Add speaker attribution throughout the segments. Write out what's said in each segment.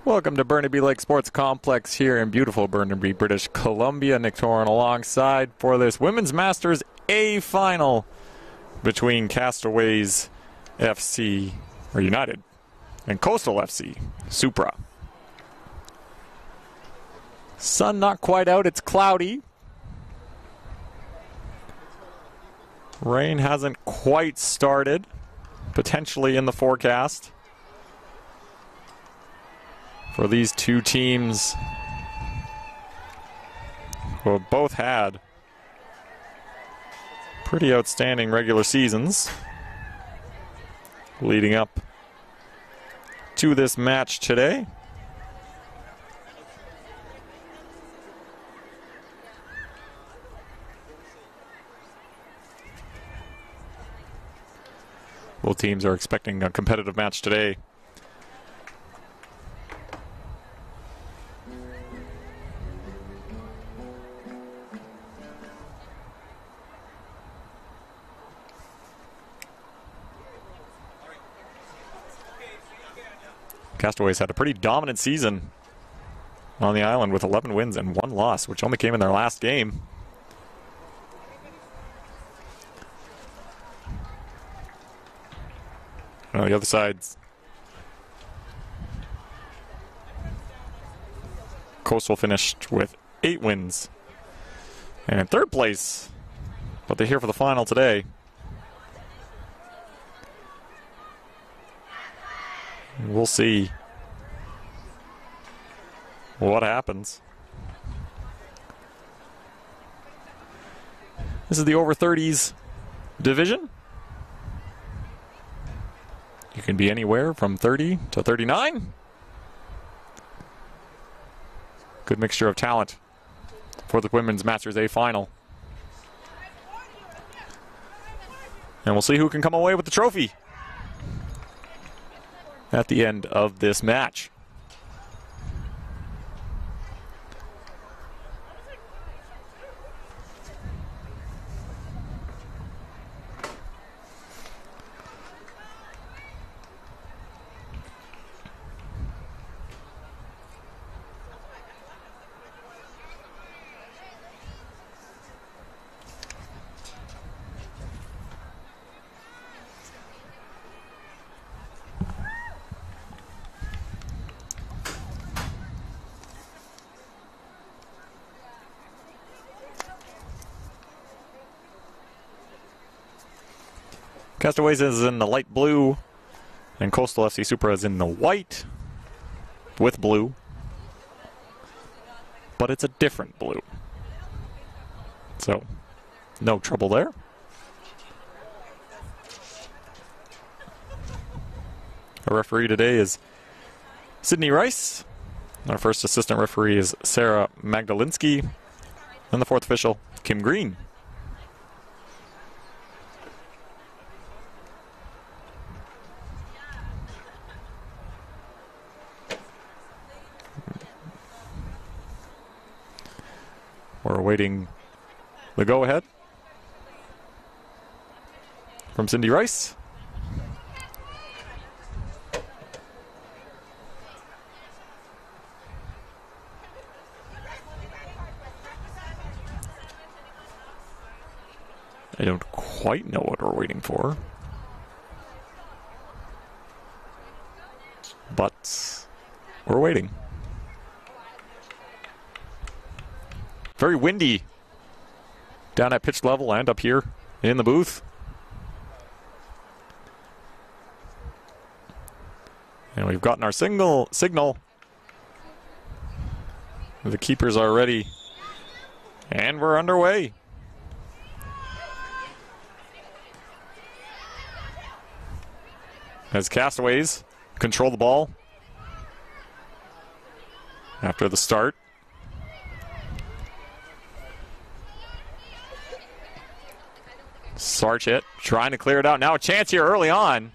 Speaker 1: Welcome to Burnaby Lake Sports Complex here in beautiful Burnaby, British Columbia. Nick Toran alongside for this Women's Masters A final between Castaways FC, or United, and Coastal FC, Supra. Sun not quite out, it's cloudy. Rain hasn't quite started, potentially in the forecast. For these two teams who have both had pretty outstanding regular seasons leading up to this match today. Both teams are expecting a competitive match today. Castaways had a pretty dominant season on the island with 11 wins and 1 loss, which only came in their last game. On the other side, Coastal finished with 8 wins and in 3rd place, but they're here for the final today. We'll see what happens. This is the over 30s division. You can be anywhere from 30 to 39. Good mixture of talent for the Women's Masters A final. And we'll see who can come away with the trophy at the end of this match. Castaways is in the light blue, and Coastal FC Supra is in the white with blue, but it's a different blue. So, no trouble there. Our referee today is Sydney Rice. Our first assistant referee is Sarah Magdalinsky, and the 4th official, Kim Green. We're awaiting the go-ahead from Cindy Rice. I don't quite know what we're waiting for, but we're waiting. Very windy down at pitch level and up here in the booth. And we've gotten our signal. The keepers are ready. And we're underway. As Castaways control the ball after the start. Sarchit trying to clear it out. Now a chance here early on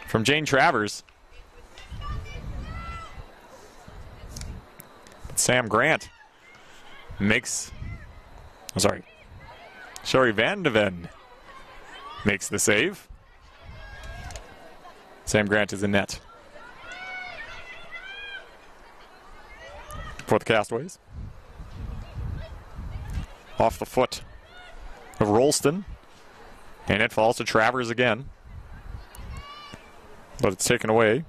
Speaker 1: from Jane Travers. Sam Grant makes, Sherry Van de Ven makes the save. Sam Grant is in net. For the Castaways. Off the foot of Rolston. And it falls to Travers again. But it's taken away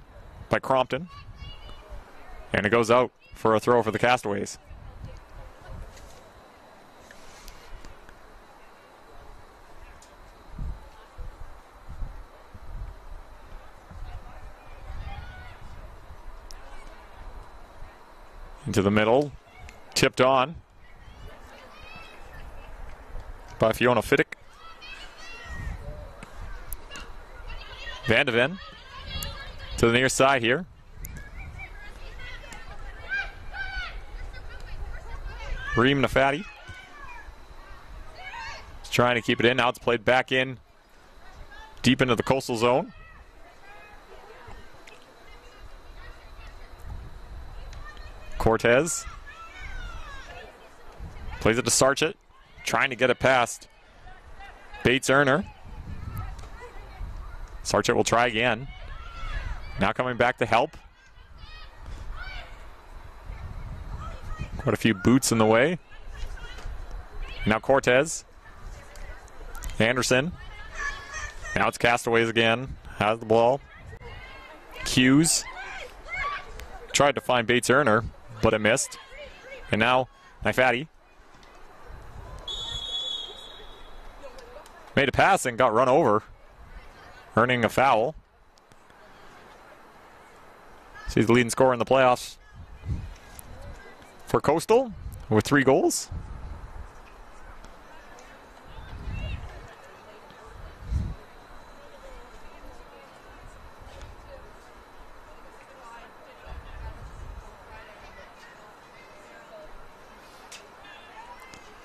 Speaker 1: by Crompton. And it goes out for a throw for the Castaways. Into the middle, tipped on by Fiona Fiddick. Van de Ven to the near side here. Reem Nafati is trying to keep it in. Now it's played back in deep into the coastal zone. Cortez plays it to Sarchett, trying to get it past Bates Erner. Sarchett will try again. Now coming back to help. Quite a few boots in the way. Now Cortez. Anderson. Now it's Castaways again. Has the ball. Hughes. Tried to find Bates Erner, but it missed. And now Nifati made a pass and got run over, earning a foul. She's the leading scorer in the playoffs for Coastal with 3 goals.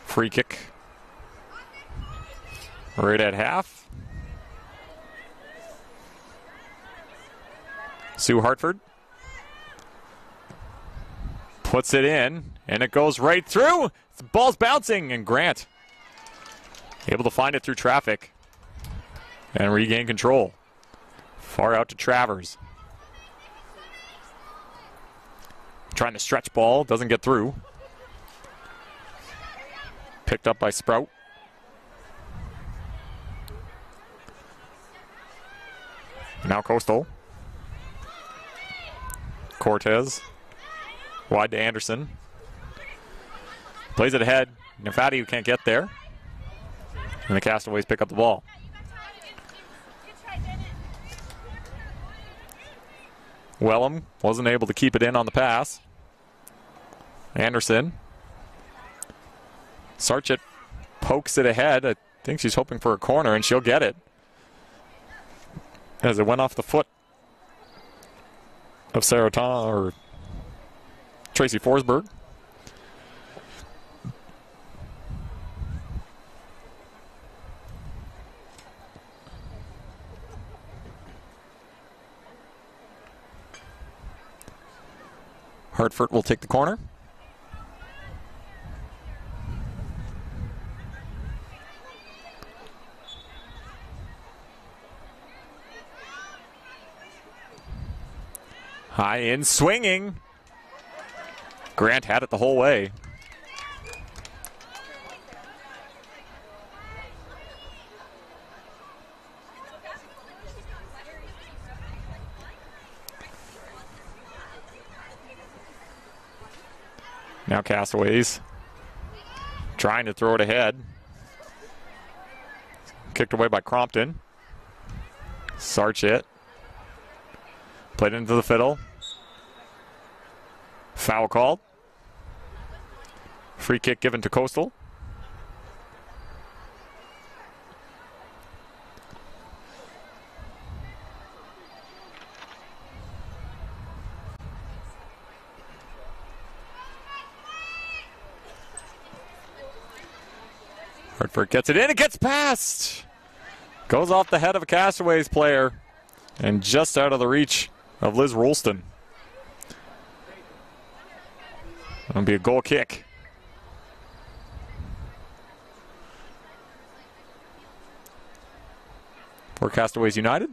Speaker 1: Free kick right at half. Sue Hartford puts it in, and it goes right through. The ball's bouncing, and Grant able to find it through traffic and regain control. Far out to Travers. Trying to stretch ball, doesn't get through. Picked up by Sprout. Now Coastal. Cortez. Wide to Anderson. Plays it ahead. Nafati who can't get there. And the Castaways pick up the ball. Wellham wasn't able to keep it in on the pass. Anderson. Sarchett pokes it ahead. I think she's hoping for a corner, and she'll get it. As it went off the foot of Saratan or Tracy Forsberg. Hartford will take the corner. High in, swinging. Grant had it the whole way. Now Castaways trying to throw it ahead. Kicked away by Crompton. Sarchett played into the fiddle. Foul called. Free kick given to Coastal. Hartford gets it in. It gets past. Goes off the head of a Castaways player and just out of the reach of Liz Rolston. It'll be a goal kick. For Castaways United.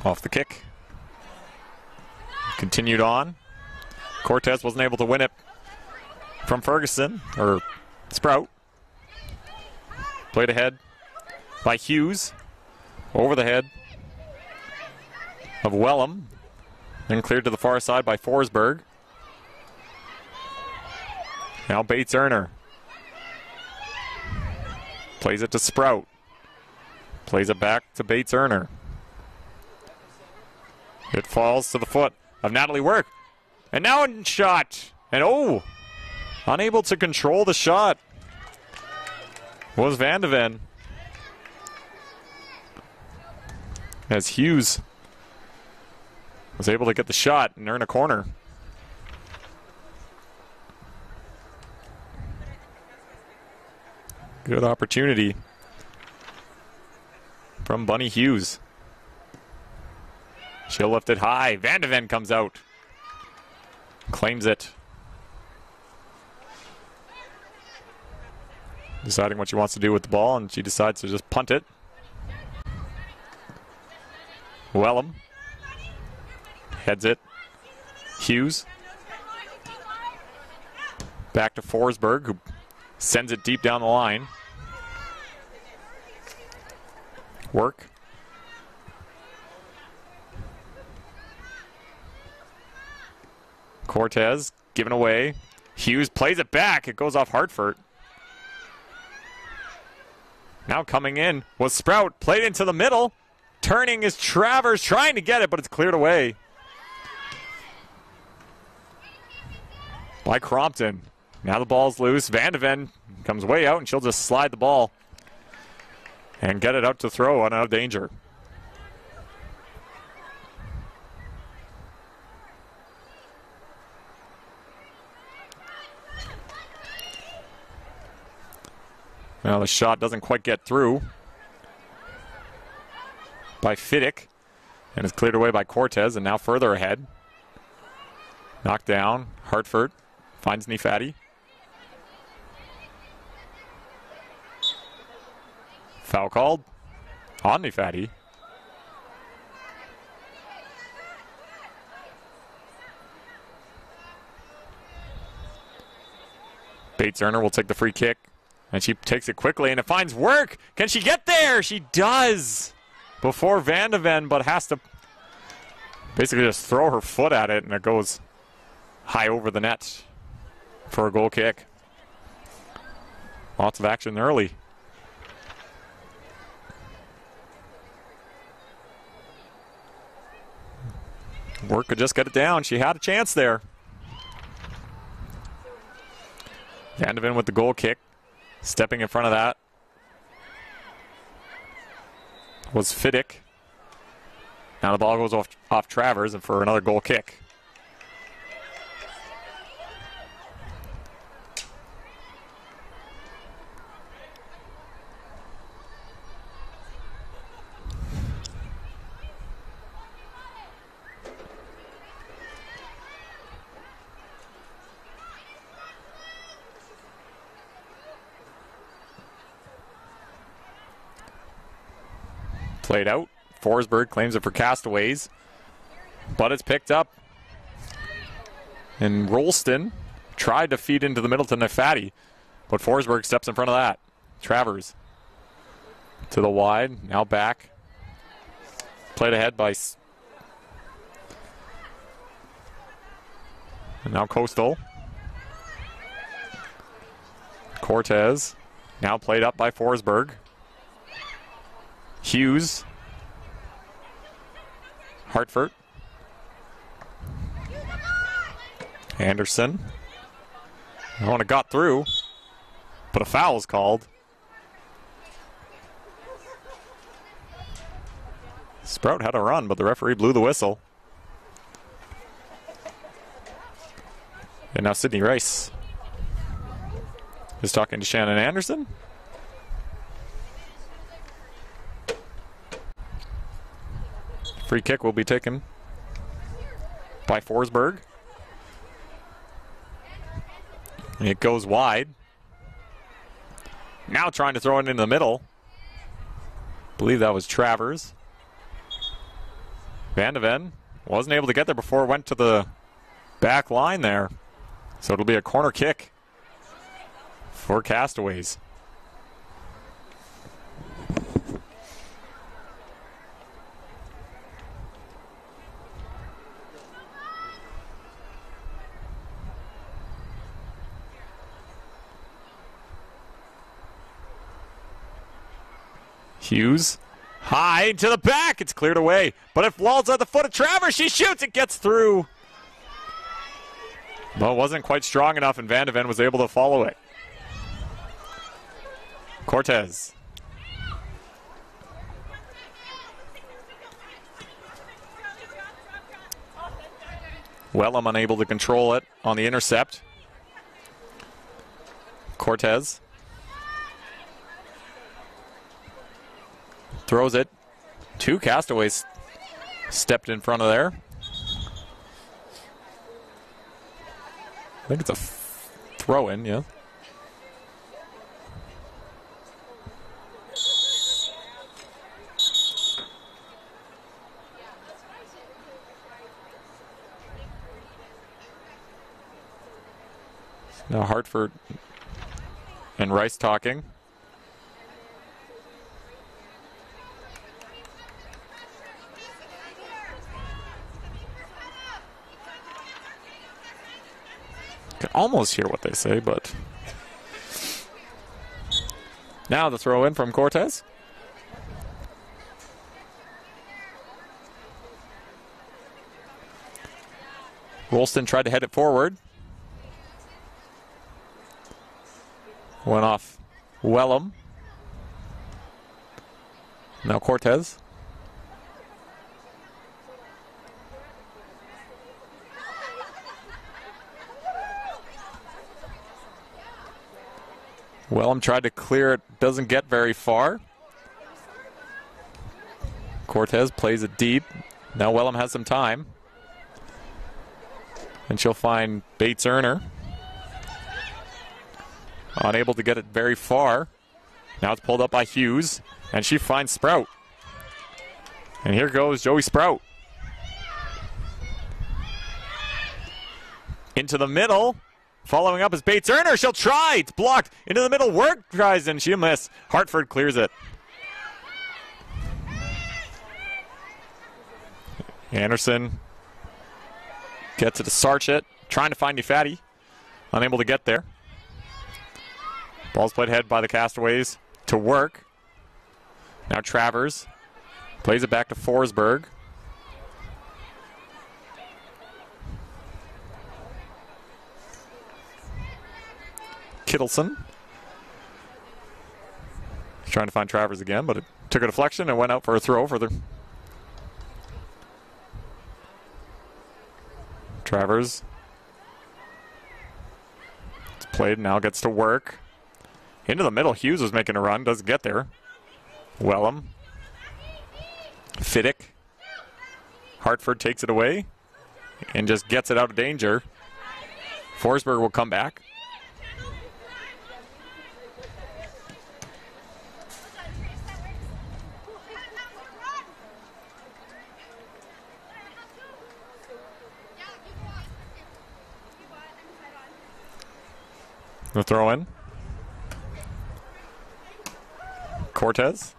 Speaker 1: Off the kick. Continued on. Cortez wasn't able to win it from Ferguson, or Sprout. Played ahead by Hughes. Over the head of Wellham. Then cleared to the far side by Forsberg. Now Bates-Erner. Plays it to Sprout. Plays it back to Bates-Erner. It falls to the foot of Natalie Work. And now a shot. And oh, unable to control the shot was Van de Ven. As Hughes was able to get the shot and earn a corner. Good opportunity from Bunny Hughes. She'll lift it high. Van de Ven comes out. Claims it. Deciding what she wants to do with the ball, and she decides to just punt it. Wellham heads it. Hughes. Back to Forsberg, who sends it deep down the line. Work. Cortez given away. Hughes plays it back. It goes off Hartford. Now coming in was Sprout. Played into the middle. Turning is Travers, trying to get it, but it's cleared away by Crompton. Now the ball's loose. Van de Ven comes way out, and she'll just slide the ball and get it out to throw and out of danger. Now the shot doesn't quite get through by Fiddick, and is cleared away by Cortez, and now further ahead. Knocked down. Hartford finds Nifati. Foul called on Nifati. Bates-Erner will take the free kick, and she takes it quickly, and it finds Work. Can she get there? She does before Van de Ven, but has to basically just throw her foot at it, and it goes high over the net for a goal kick. Lots of action early. Work could just get it down. She had a chance there. Van de Ven with the goal kick. Stepping in front of that was Fiddick. Now the ball goes off Travers, and for another goal kick. Played out. Forsberg claims it for Castaways, but it's picked up. And Rolston tried to feed into the middle to Nifati, but Forsberg steps in front of that. Travers to the wide, now back. Played ahead by... And now Coastal. Cortez, now played up by Forsberg. Hughes. Hartford. Anderson. No one got through, but a foul is called. Sprout had a run, but the referee blew the whistle. And now Sydney Rice is talking to Shannon Anderson. Free kick will be taken by Forsberg. And it goes wide. Now trying to throw it in the middle. I believe that was Travers. Van de Ven wasn't able to get there before, went to the back line there. So it'll be a corner kick for Castaways. Hughes, high to the back. It's cleared away. But if Lald's at the foot of Travers, she shoots. It gets through. But it wasn't quite strong enough, and Van de Ven was able to follow it. Cortez. Wellham unable to control it on the intercept. Cortez. Throws it. Two Castaways stepped in front of there. I think it's a throw-in, yeah. Now Hartford and Rice talking. Can almost hear what they say, but now the throw in from Cortez. Rolston tried to head it forward. Went off Wellham. Now Cortez. Wellham tried to clear it, doesn't get very far. Cortez plays it deep. Now Wellham has some time. And she'll find Bates Erner. Unable to get it very far. Now it's pulled up by Hughes. And she finds Sprout. And here goes Joey Sprout. Into the middle. Following up is Bates Erner. She'll try. It's blocked. Into the middle. Work tries and she'll miss. Hartford clears it. Anderson gets it to Sarchett. Trying to find Nefati. Unable to get there. Ball's played ahead by the Castaways to Work. Now Travers plays it back to Forsberg. Kittleson. He's trying to find Travers again, but it took a deflection and went out for a throw for the Travers. It's played, now gets to Work. Into the middle, Hughes was making a run, doesn't get there. Wellham. Fiddick. Hartford takes it away and just gets it out of danger. Forsberg will come back. The throw in. Cortez.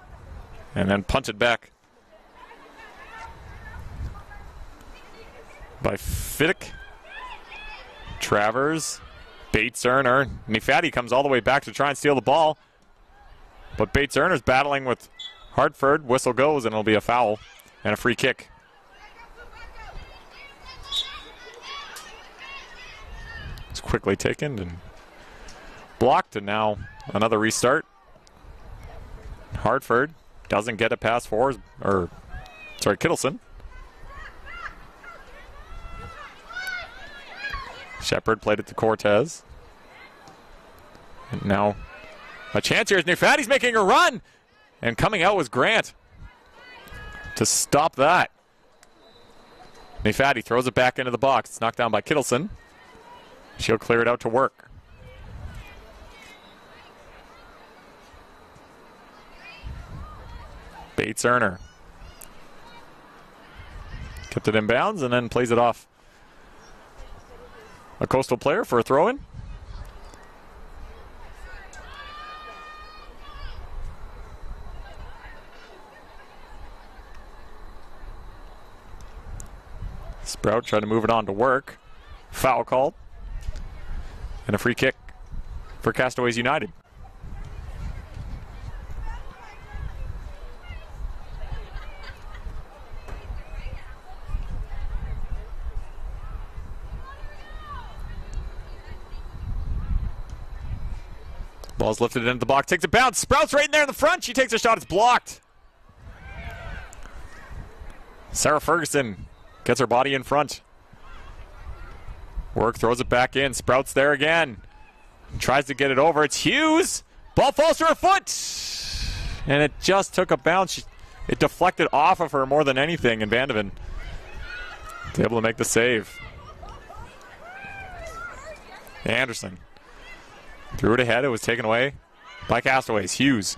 Speaker 1: And then punted back by Fiddick. Travers. Bates Erner. Nefati comes all the way back to try and steal the ball. But Bates Erner's battling with Hartford. Whistle goes and it'll be a foul and a free kick. It's quickly taken and blocked, and now another restart. Hartford doesn't get it past Kittleson. Shepard played it to Cortez. And now a chance here as Nefati's making a run. And coming out was Grant to stop that. Nefati throws it back into the box. It's knocked down by Kittleson. She'll clear it out to Work. Bates Erner. Kept it in bounds and then plays it off a Coastal player for a throw-in. Sprout tried to move it on to work. Foul called. And a free kick for Castaways United. Ball's lifted into the box, takes a bounce. Sprout's right in there in the front. She takes a shot. It's blocked. Sarah Ferguson gets her body in front. Work, throws it back in. Sprout's there again. Tries to get it over. It's Hughes. Ball falls to her foot. And it just took a bounce. It deflected off of her more than anything. And Vandeven was able to make the save. Anderson threw it ahead. It was taken away by Castaways. Hughes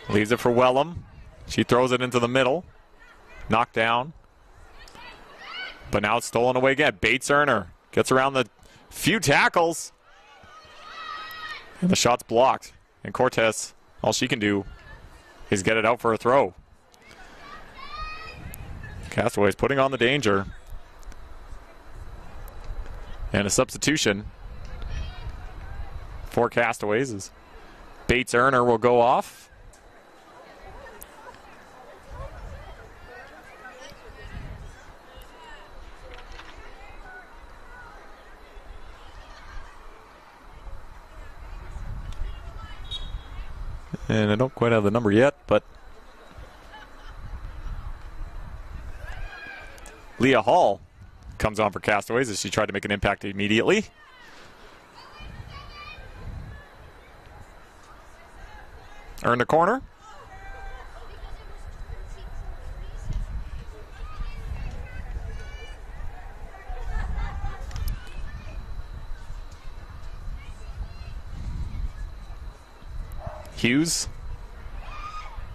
Speaker 1: leaves it for Wellham. She throws it into the middle. Knocked down. But now it's stolen away again. Bates Erner gets around the few tackles. And the shot's blocked. And Cortez, all she can do is get it out for a throw. Castaways putting on the danger. And a substitution for Castaways is Bates Erner will go off. And I don't quite have the number yet, but Leah Hall comes on for Castaways as she tried to make an impact immediately. Earned a corner. Hughes.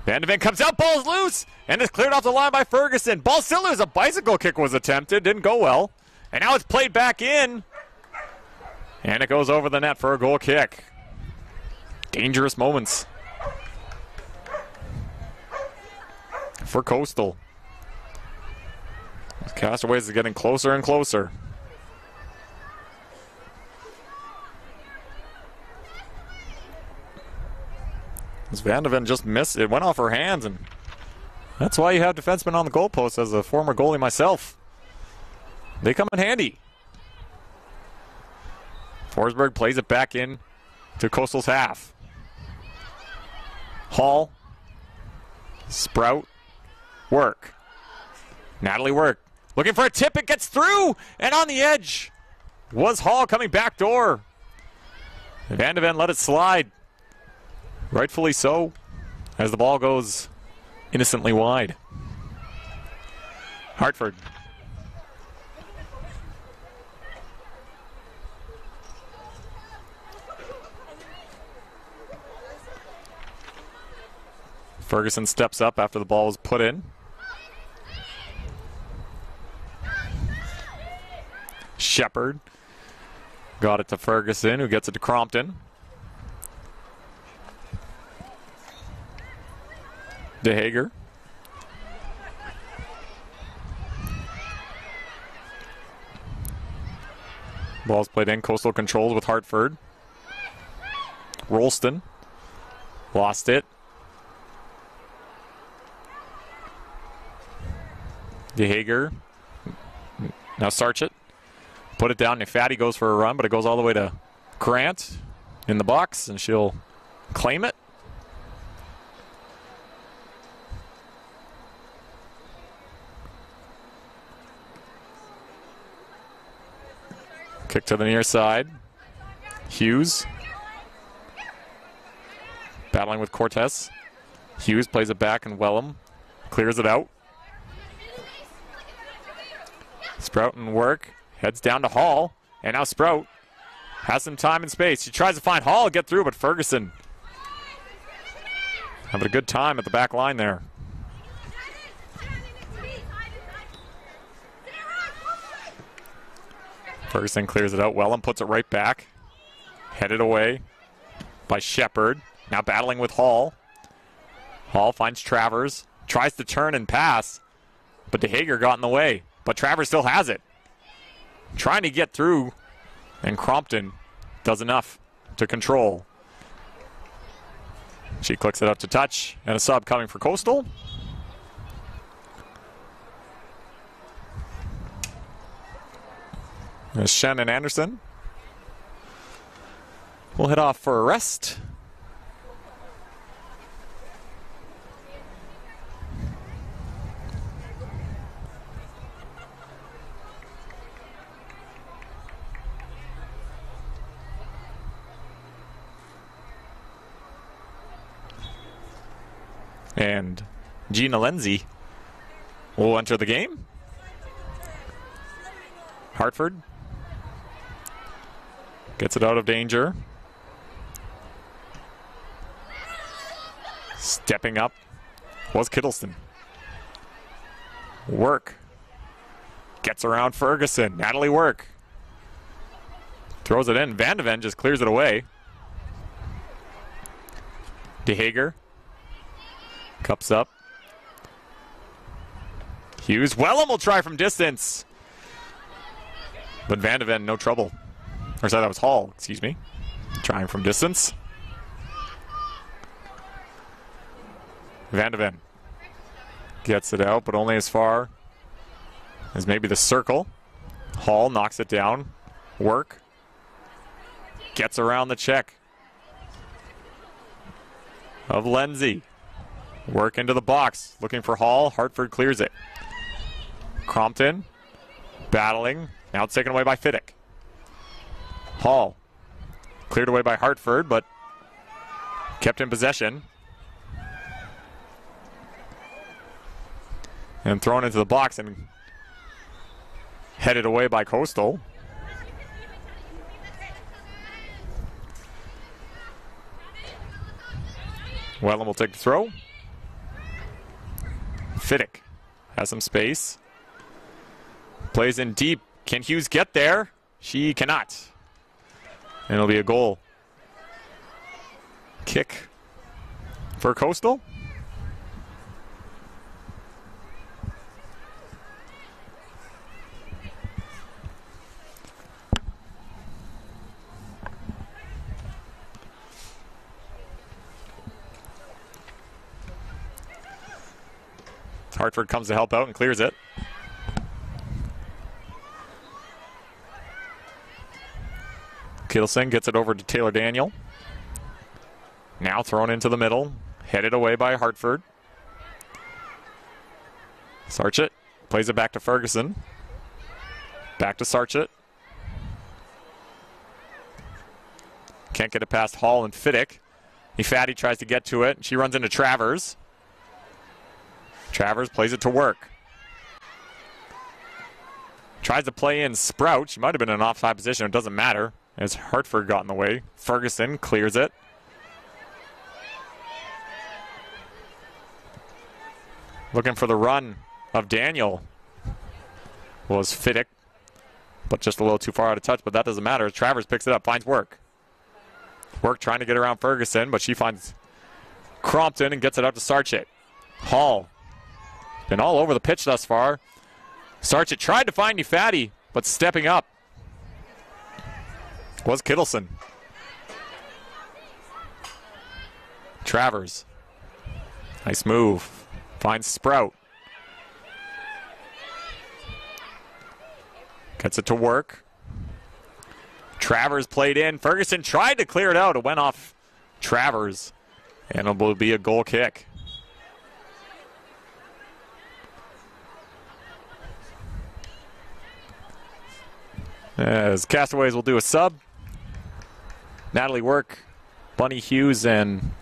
Speaker 1: Vandeven comes out, ball's loose, and it's cleared off the line by Ferguson. Ball still loose. A bicycle kick was attempted, didn't go well. And now it's played back in. And it goes over the net for a goal kick. Dangerous moments for Coastal. Castaways is getting closer and closer. As Vandeven just missed, it went off her hands, and that's why you have defensemen on the goalpost. As a former goalie myself, they come in handy. Forsberg plays it back in to Coastal's half. Hall, Sprout, Work. Natalie Work looking for a tip. It gets through, and on the edge was Hall coming back door. Vandeven let it slide. Rightfully so, as the ball goes innocently wide. Hartford. Ferguson steps up after the ball was put in. Shepard got it to Ferguson, who gets it to Crompton. DeHager. Ball's played in. Coastal controls with Hartford. Rolston lost it. DeHager. Now Sarchett. Put it down. Nefati goes for a run, but it goes all the way to Grant in the box, and she'll claim it. Kick to the near side. Hughes. Battling with Cortez. Hughes plays it back, and Wellham clears it out. Sprout and Work. Heads down to Hall. And now Sprout has some time and space. She tries to find Hall, get through, but Ferguson having a good time at the back line there. Ferguson clears it out. Wellham puts it right back. Headed away by Shepard. Now battling with Hall. Hall finds Travers. Tries to turn and pass, but DeHager got in the way. But Travers still has it. Trying to get through, and Crompton does enough to control. She clicks it up to touch, and a sub coming for Coastal. There's Shen and Anderson. We'll head off for a rest. And Gina Lenzi will enter the game. Hartford gets it out of danger. Stepping up was Kittleston. Work gets around Ferguson. Natalie Work throws it in. Van de Ven just clears it away. DeHager cups up. Hughes. Wellham will try from distance. But Van de Ven, no trouble. Or sorry, that was Hall, excuse me. Trying from distance. Van de Ven gets it out, but only as far as maybe the circle. Hall knocks it down. Work gets around the check of Lenzi. Work into the box, looking for Hall. Hartford clears it. Crompton battling. Now it's taken away by Fiddick. Hall cleared away by Hartford, but kept in possession. And thrown into the box and headed away by Coastal. Wellham will take the throw. Fiddick has some space. Plays in deep. Can Hughes get there? She cannot. And it'll be a goal kick for Coastal. Hartford comes to help out and clears it. Kittleston gets it over to Taylor Daniel. Now thrown into the middle. Headed away by Hartford. Sarchett plays it back to Ferguson. Back to Sarchett. Can't get it past Hall and Fiddick. Ifati tries to get to it. She runs into Travers. Travers plays it to Work. Tries to play in Sprout. She might have been in an offside position. It doesn't matter, as Hartford got in the way. Ferguson clears it. Looking for the run of Daniel was Fiddick, but just a little too far out of touch, but that doesn't matter. Travers picks it up, finds Work. Work trying to get around Ferguson, but she finds Crompton and gets it out to Sarchett. Hall. Been all over the pitch thus far. Sarchett tried to find Ifati, but stepping up was Kittleston. Travers. Nice move. Finds Sprout. Gets it to Work. Travers played in. Ferguson tried to clear it out. It went off Travers, and it will be a goal kick. As Castaways will do a sub. Natalie Work, Bunny Hughes, and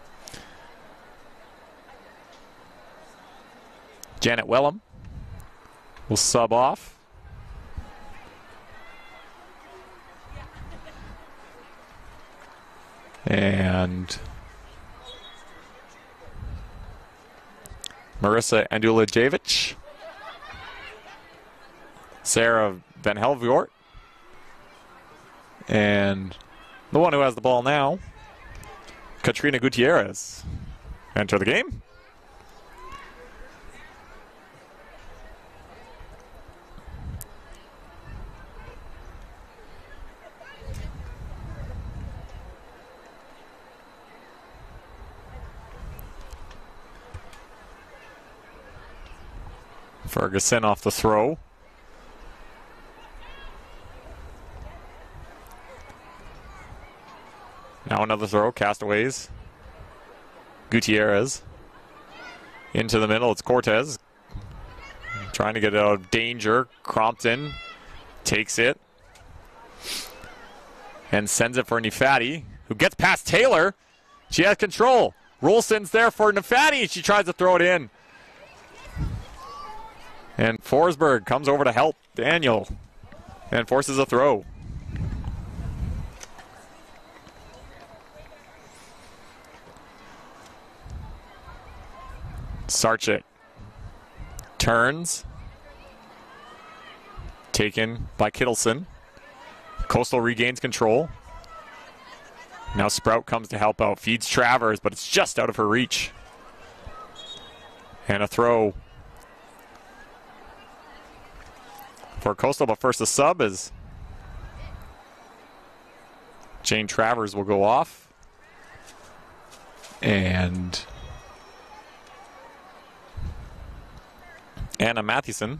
Speaker 1: Janet Wellham will sub off. And Marissa Andulajevic, Sarah Van Helvoort, And the one who has the ball now, Katrina Gutierrez, enter the game. Ferguson off the throw. Now another throw, Castaways. Gutierrez. Into the middle, it's Cortez. Trying to get out of danger. Crompton takes it. And sends it for Nefati, who gets past Taylor. She has control. Rolston's there for Nefati. She tries to throw it in. And Forsberg comes over to help Daniel and forces a throw. Sarchik turns. Taken by Kittleson. Coastal regains control. Now Sprout comes to help out. Feeds Travers, but it's just out of her reach. And a throw for Coastal, but first the sub is Jane Travers will go off. And Anna Mathieson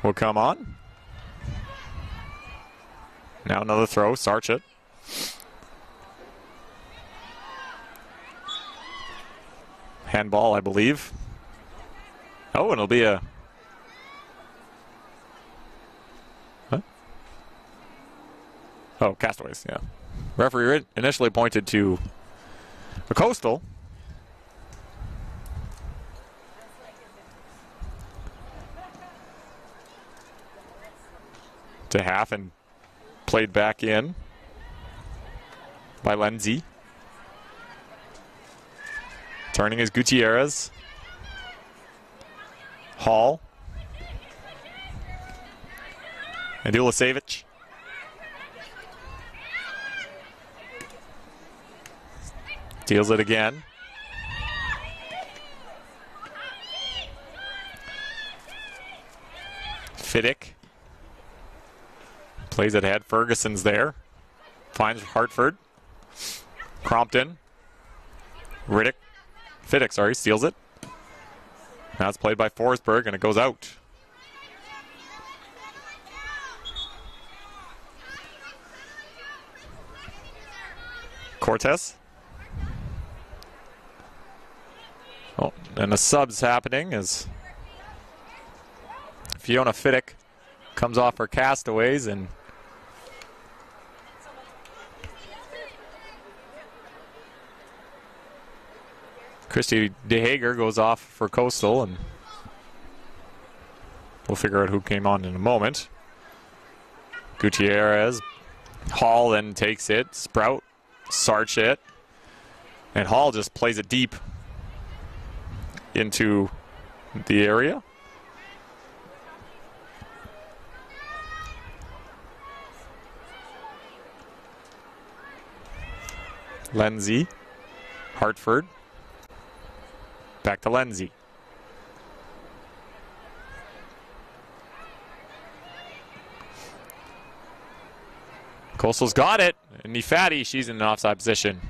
Speaker 1: will come on. Now another throw, Sarchik. Handball, I believe. Oh, and it'll be a... What? Oh, Castaways, yeah. Referee initially pointed to the Coastal. To half and played back in by Lindsay. Turning is Gutierrez. Hall. And Ulasevich. Deals it again. Fiddick. Plays it ahead. Ferguson's there. Finds Hartford. Crompton. Riddick. Fiddick, sorry, steals it. Now it's played by Forsberg, and it goes out. Cortez. Oh, and the sub's happening as Fiona Fiddick comes off for Castaways, and Christy DeHager goes off for Coastal, and we'll figure out who came on in a moment. Gutierrez. Hall then takes it. Sprout. Sarchik. And Hall just plays it deep into the area. Lindsay. Hartford. Back to Lindsay. Coastal's got it. And Nefati, she's in an offside position.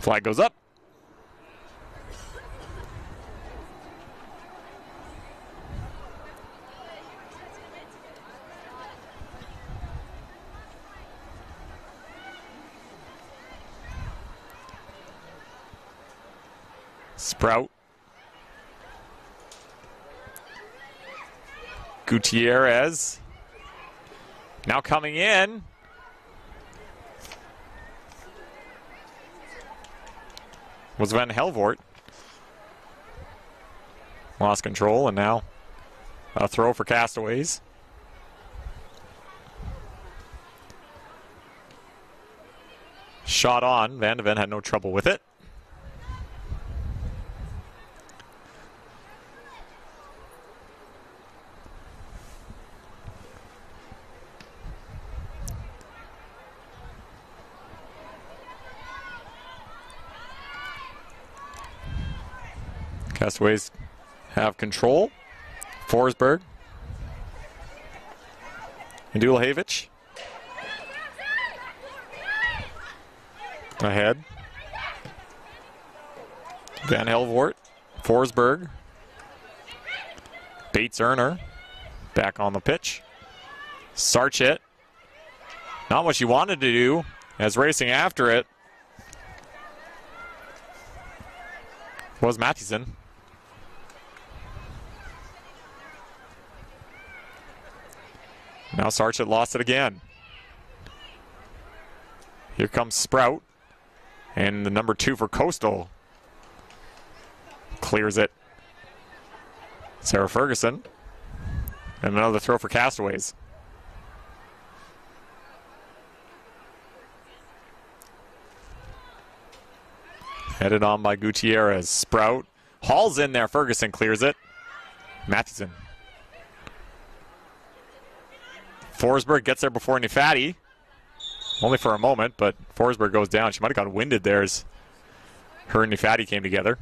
Speaker 1: Flag goes up. Sprout. Gutierrez. Now coming in. Was Van Helvoort. Lost control, and now a throw for Castaways. Shot on. Van de Ven had no trouble with it. Castaways have control. Forsberg. And Dulhavich. Ahead. Van Helvoort. Forsberg. Bates-Erner. Back on the pitch. Sarchit. Not what she wanted to do, as racing after it was Mathieson. Now Sarchit lost it again. Here comes Sprout. And the number 2 for Coastal clears it. Sarah Ferguson. And another throw for Castaways. Headed on by Gutierrez. Sprout. Hall's in there. Ferguson clears it. Mathieson. Forsberg gets there before Nifati. Only for a moment, but Forsberg goes down. She might have got winded there as her and Nifati came together.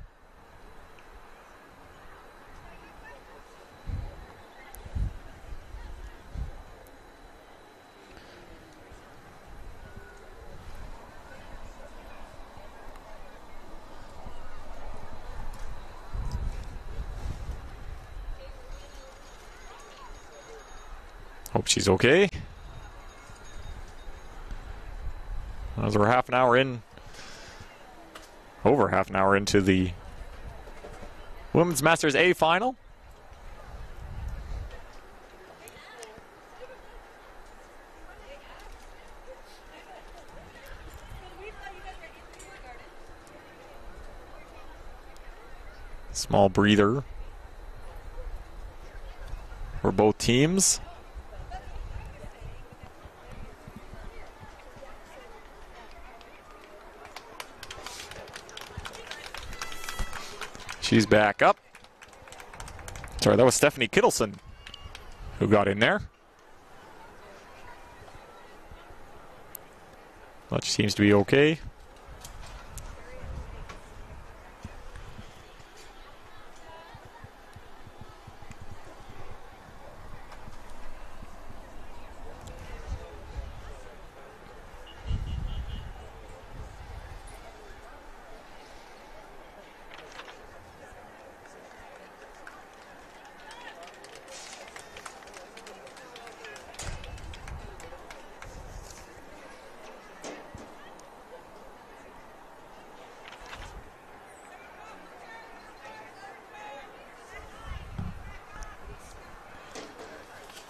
Speaker 1: Hope she's okay. As we're half an hour in, over half an hour into the Women's Masters A final. Small breather for both teams. She's back up. Sorry, that was Stephanie Kittleson who got in there. But she seems to be okay.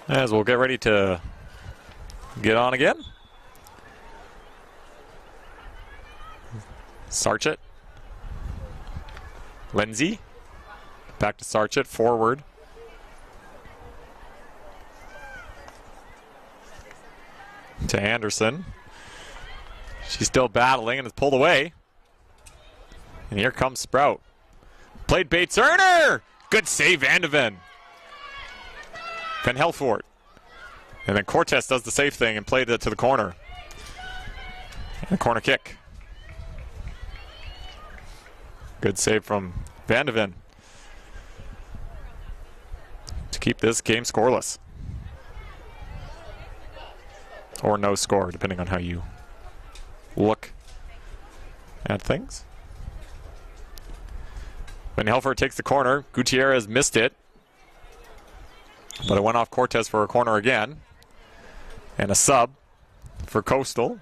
Speaker 1: As we'll get ready to get on again. Sarchit. Lindsay. Back to Sarchit, forward. To Anderson. She's still battling and is pulled away. And here comes Sprout. Played Bates-Erner! Good save, Van de Ven. Van Helvoort. And then Cortez does the safe thing and played it to the corner. And a corner kick. Good save from Van de Ven to keep this game scoreless. Or no score, depending on how you look at things. Van Helvoort takes the corner. Gutierrez missed it. But it went off Cortez for a corner again. And a sub for Coastal.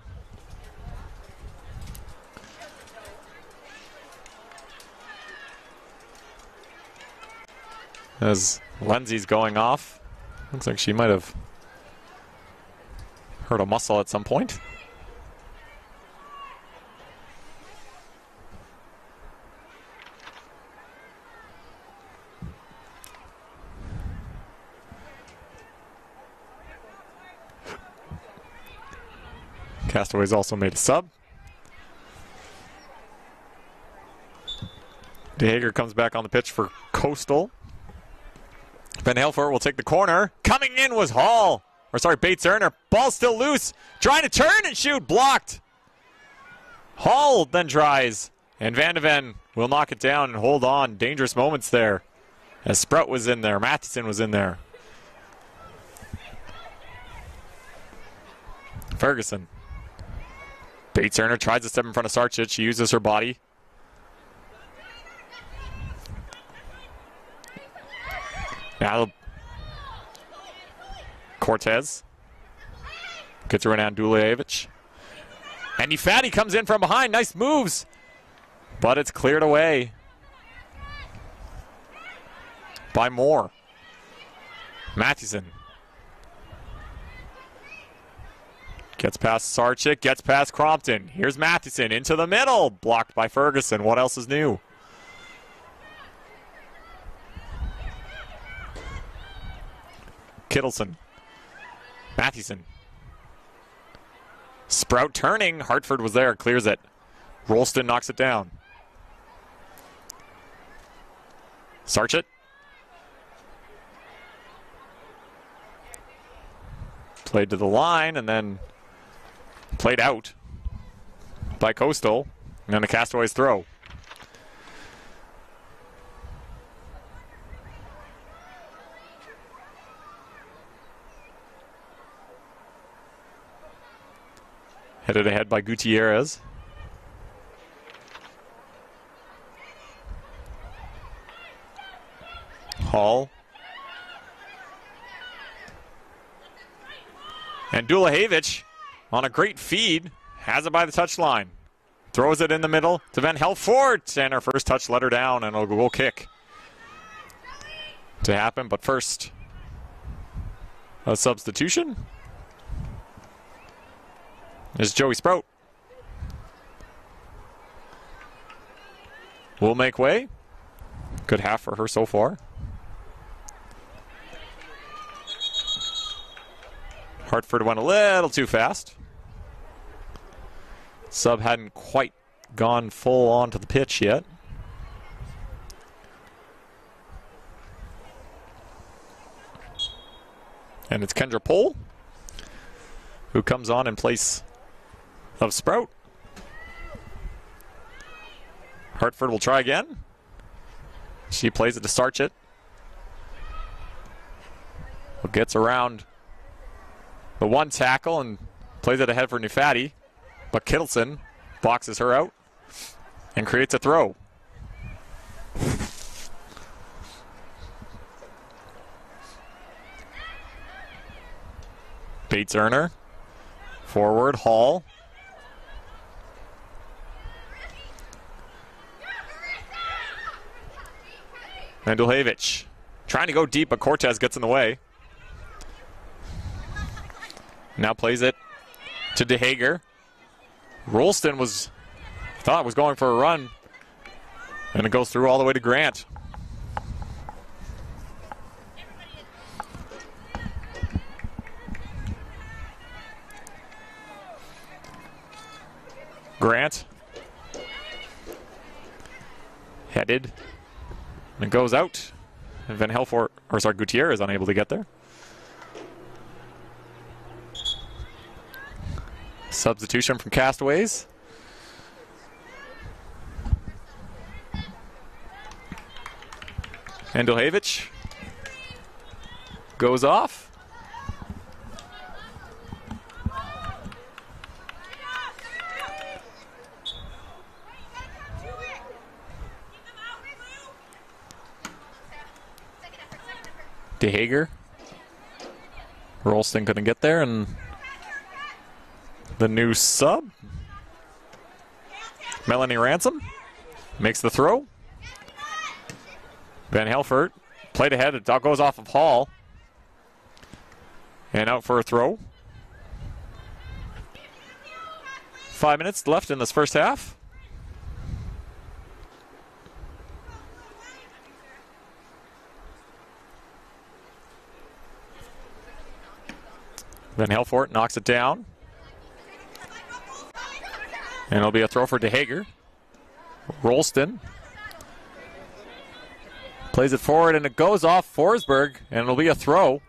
Speaker 1: As Lindsay's going off. Looks like she might have hurt a muscle at some point. Castaways also made a sub. DeHager comes back on the pitch for Coastal. Van Helvoort will take the corner. Coming in was Hall. Or sorry, Bates-Erner. Ball still loose. Trying to turn and shoot. Blocked. Hall then tries And Van de Ven will knock it down and hold on. Dangerous moments there. As Sprout was in there. Matheson was in there. Ferguson. Bates Erner tries to step in front of Sarchich. She uses her body. Now Cortez gets her around Dulajevic. And Nifati comes in from behind. Nice moves. But it's cleared away by Moore. Matheson gets past Sarchik, gets past Crompton. Here's Matheson into the middle. Blocked by Ferguson. What else is new? Kittleson. Matheson. Sprout turning. Hartford was there. Clears it. Rolston knocks it down. Sarchit. Played to the line and then played out by Coastal. And then the Castaways throw. Headed ahead by Gutierrez. Hall. And Dulajevic on a great feed has it by the touchline. Throws it in the middle to Van Helfort. And her first touch let her down, and a goal kick to happen. But first, a substitution is Joey Sprout. Will make way. Good half for her so far. Hartford went a little too fast. Sub hadn't quite gone full onto the pitch yet. And it's Kendra Pohl who comes on in place of Sprout. Hartford will try again. She plays it to Sarchit. Who gets around the one tackle and plays it ahead for Nifati. But Kittleson boxes her out and creates a throw. Bates Erner. Forward, Hall. And Dulajevic trying to go deep, but Cortez gets in the way. Now plays it to DeHager. Rolston thought was going for a run. And it goes through all the way to Grant. Grant. Headed. And it goes out. And Van Helfort, or sorry, Gutierrez is unable to get there. Substitution from Castaways. And Dulajevic goes off. DeHager. Rolston couldn't get there, and the new sub, Melanie Ransom, makes the throw. Van Helfort played ahead. It goes off of Hall. And out for a throw. 5 minutes left in this first half. Van Helfort knocks it down. And it'll be a throw for DeHager. Rolston plays it forward, and it goes off Forsberg, and it'll be a throw.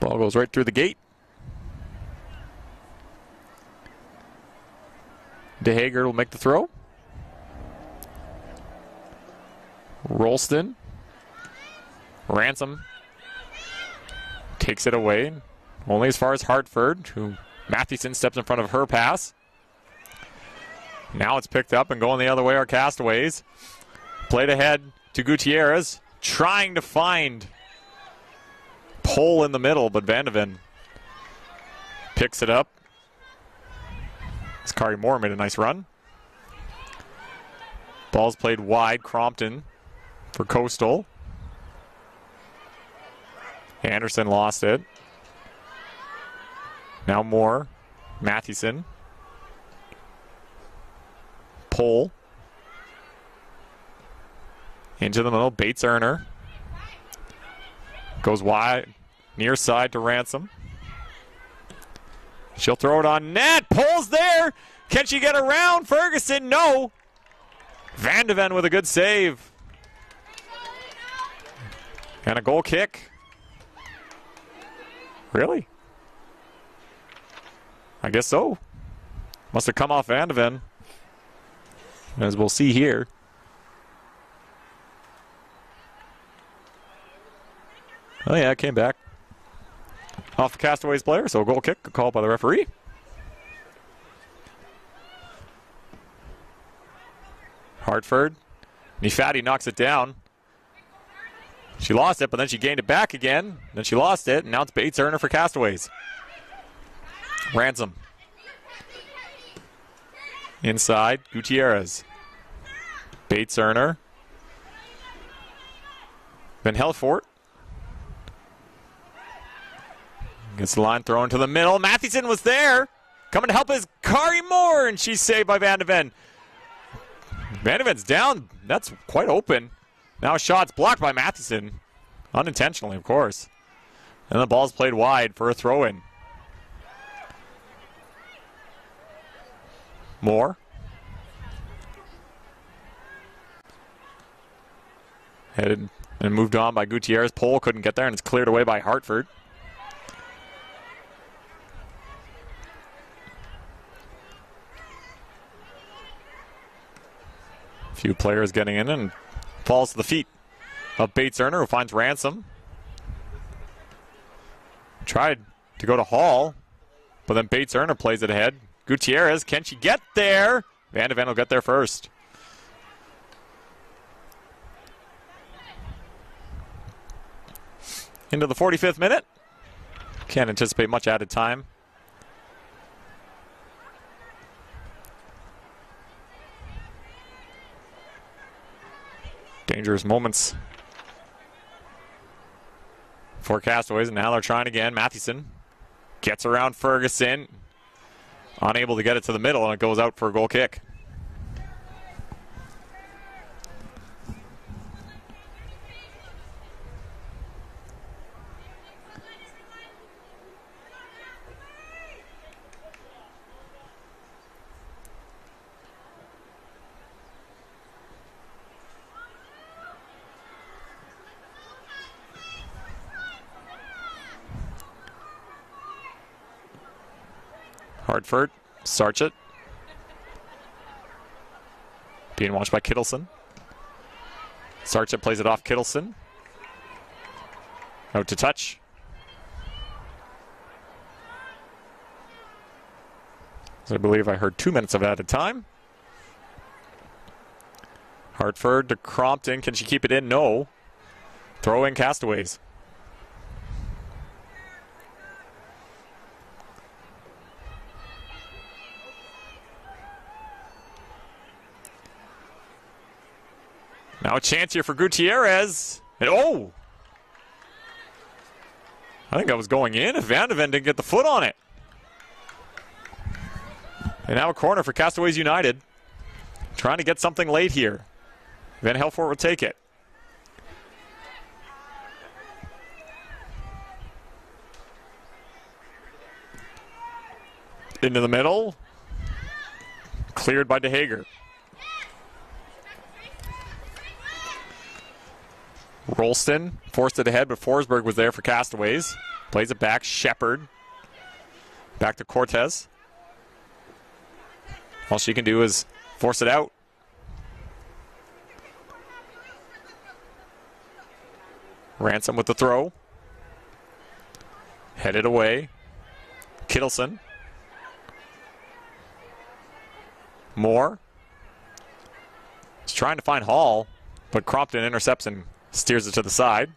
Speaker 1: Ball goes right through the gate. DeHager will make the throw. Rolston. Ransom takes it away. Only as far as Hartford, who Mathewson steps in front of her pass. Now it's picked up and going the other way are Castaways. Played ahead to Gutierrez, trying to find Pole in the middle, but Vandeven picks it up. Kari Moore made a nice run. Ball's played wide, Crompton for Coastal. Anderson lost it. Now Moore, Mathewson. Pole. Into the middle, Bates Erner. Goes wide, near side to Ransom. She'll throw it on net. Pole's there. Can she get around Ferguson? No. Vandeven with a good save. And a goal kick. Really? I guess so. Must have come off Vandeven, as we'll see here. Oh yeah, it came back off the Castaways player, so a goal kick, a call by the referee. Hartford. Nifati knocks it down. She lost it, but then she gained it back again. Then she lost it, and now it's Bates Erner for Castaways. Ransom. Inside, Gutierrez. Bates Erner. Van Helfort. Gets the line thrown to the middle. Mathewson was there. Coming to help is Kari Moore, and she's saved by Vandeven. Vandeven's down. That's quite open. Now shot's blocked by Mathewson. Unintentionally, of course. And the ball's played wide for a throw-in. Moore. Headed and moved on by Gutierrez. Pole couldn't get there, and it's cleared away by Hartford. Few players getting in and falls to the feet of Bates Erner, who finds Ransom. Tried to go to Hall, but then Bates Erner plays it ahead. Gutierrez, can she get there? Vandeven will get there first. Into the 45th minute. Can't anticipate much added time. Dangerous moments for Castaways, and now they're trying again. Mathewson gets around Ferguson. Unable to get it to the middle, and it goes out for a goal kick. Hartford, Sarchett. Being watched by Kittleson. Sarchett plays it off Kittleson. Out to touch. So I believe I heard 2 minutes of added time. Hartford to Crompton. Can she keep it in? No. Throw in Castaways. Now a chance here for Gutierrez. And oh! I think that was going in if Vandeven didn't get the foot on it. And now a corner for Castaways United. Trying to get something late here. Van Helfort will take it. Into the middle. Cleared by DeHager. Rolston forced it ahead, but Forsberg was there for Castaways. Plays it back. Shepard. Back to Cortez. All she can do is force it out. Ransom with the throw. Headed away. Kittleson. Moore. He's trying to find Hall, but Crompton intercepts and steers it to the side.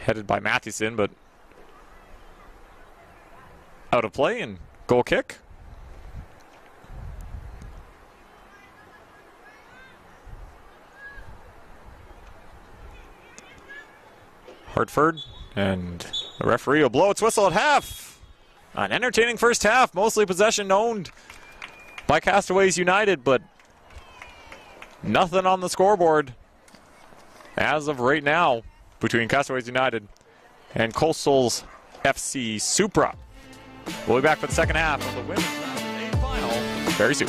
Speaker 1: Headed by Mathewson, but out of play and goal kick. Hartford, and the referee will blow its whistle at half. An entertaining first half, mostly possession owned by Castaways United, but nothing on the scoreboard as of right now between Castaways United and Coastal's FC Supra. We'll be back for the second half of the Women's Masters A final very soon.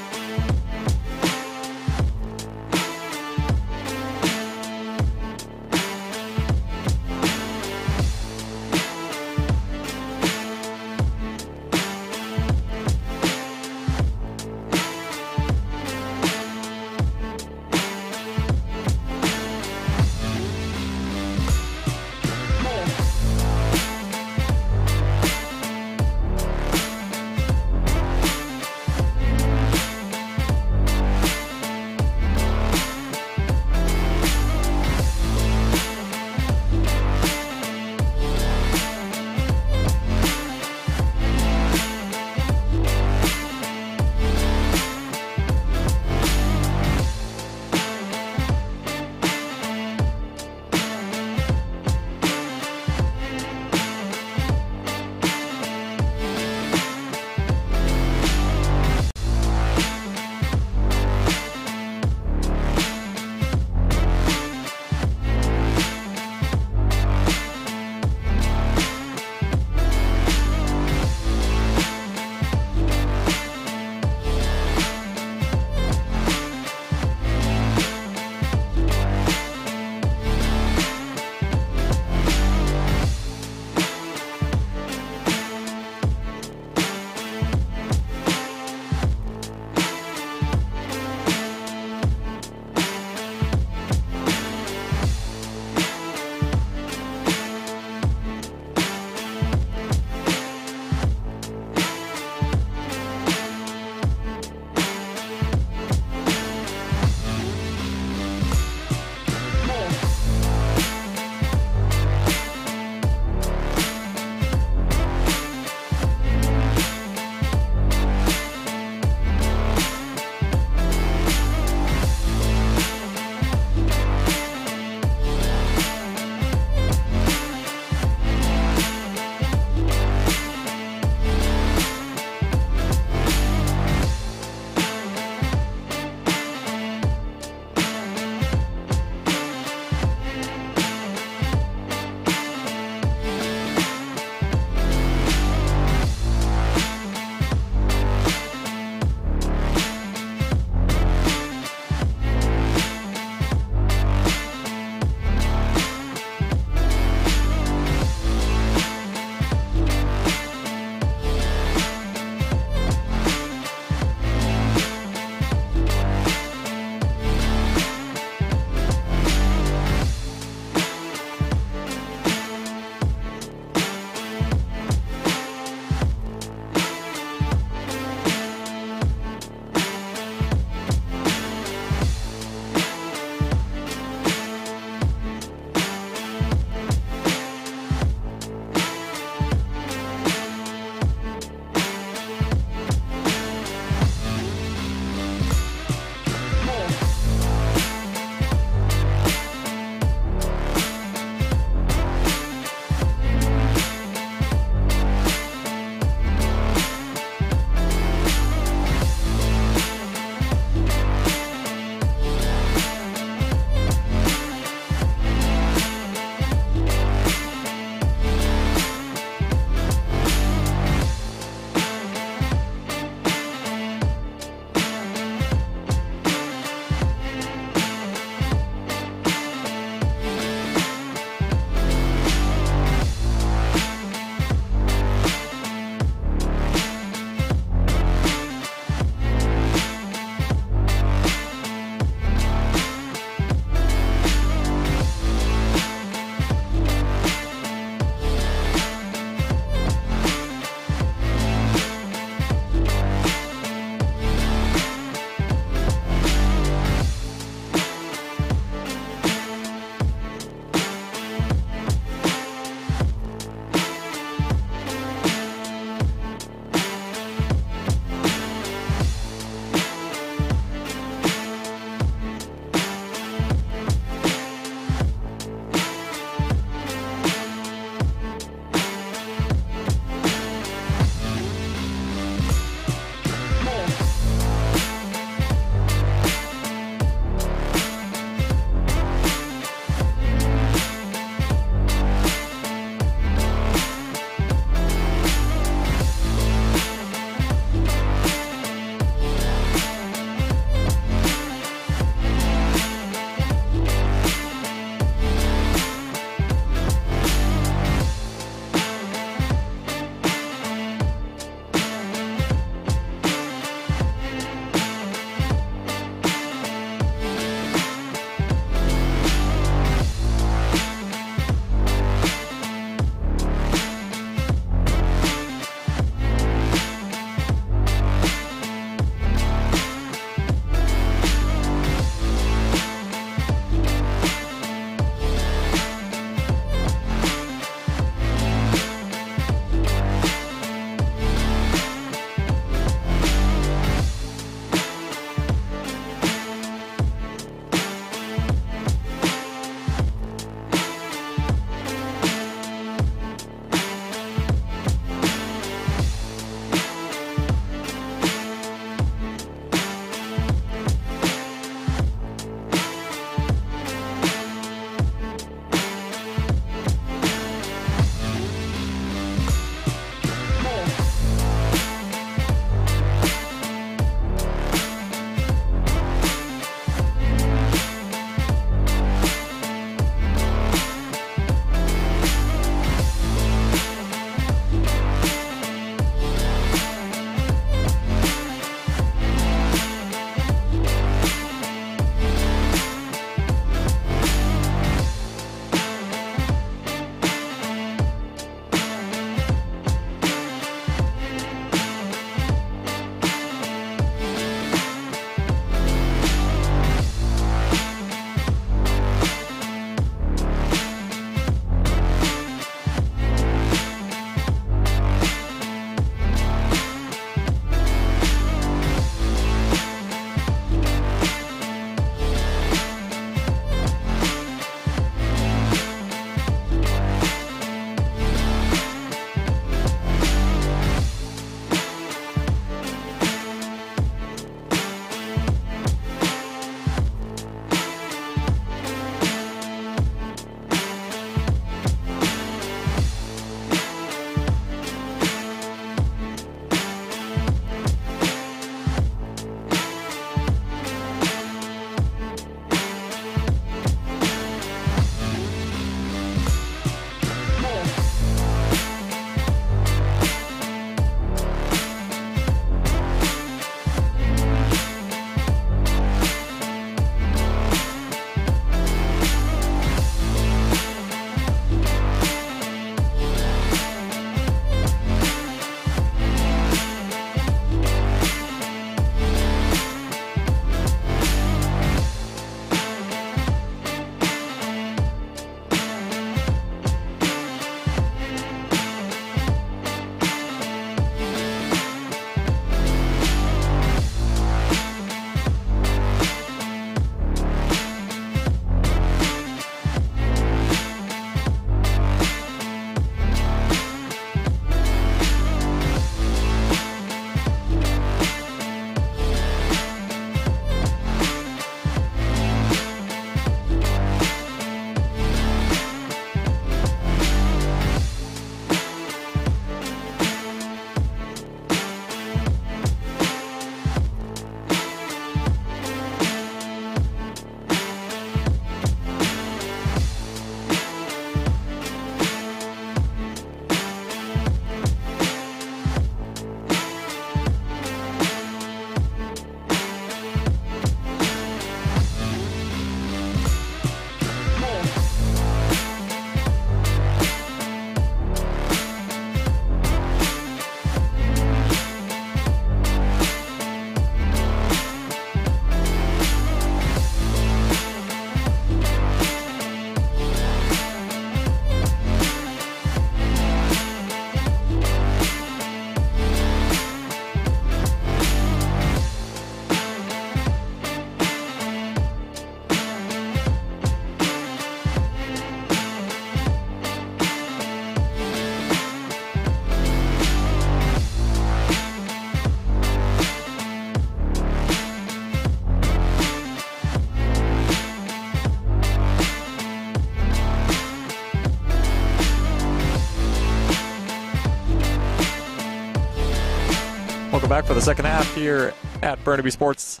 Speaker 1: Welcome back for the second half here at Burnaby Sports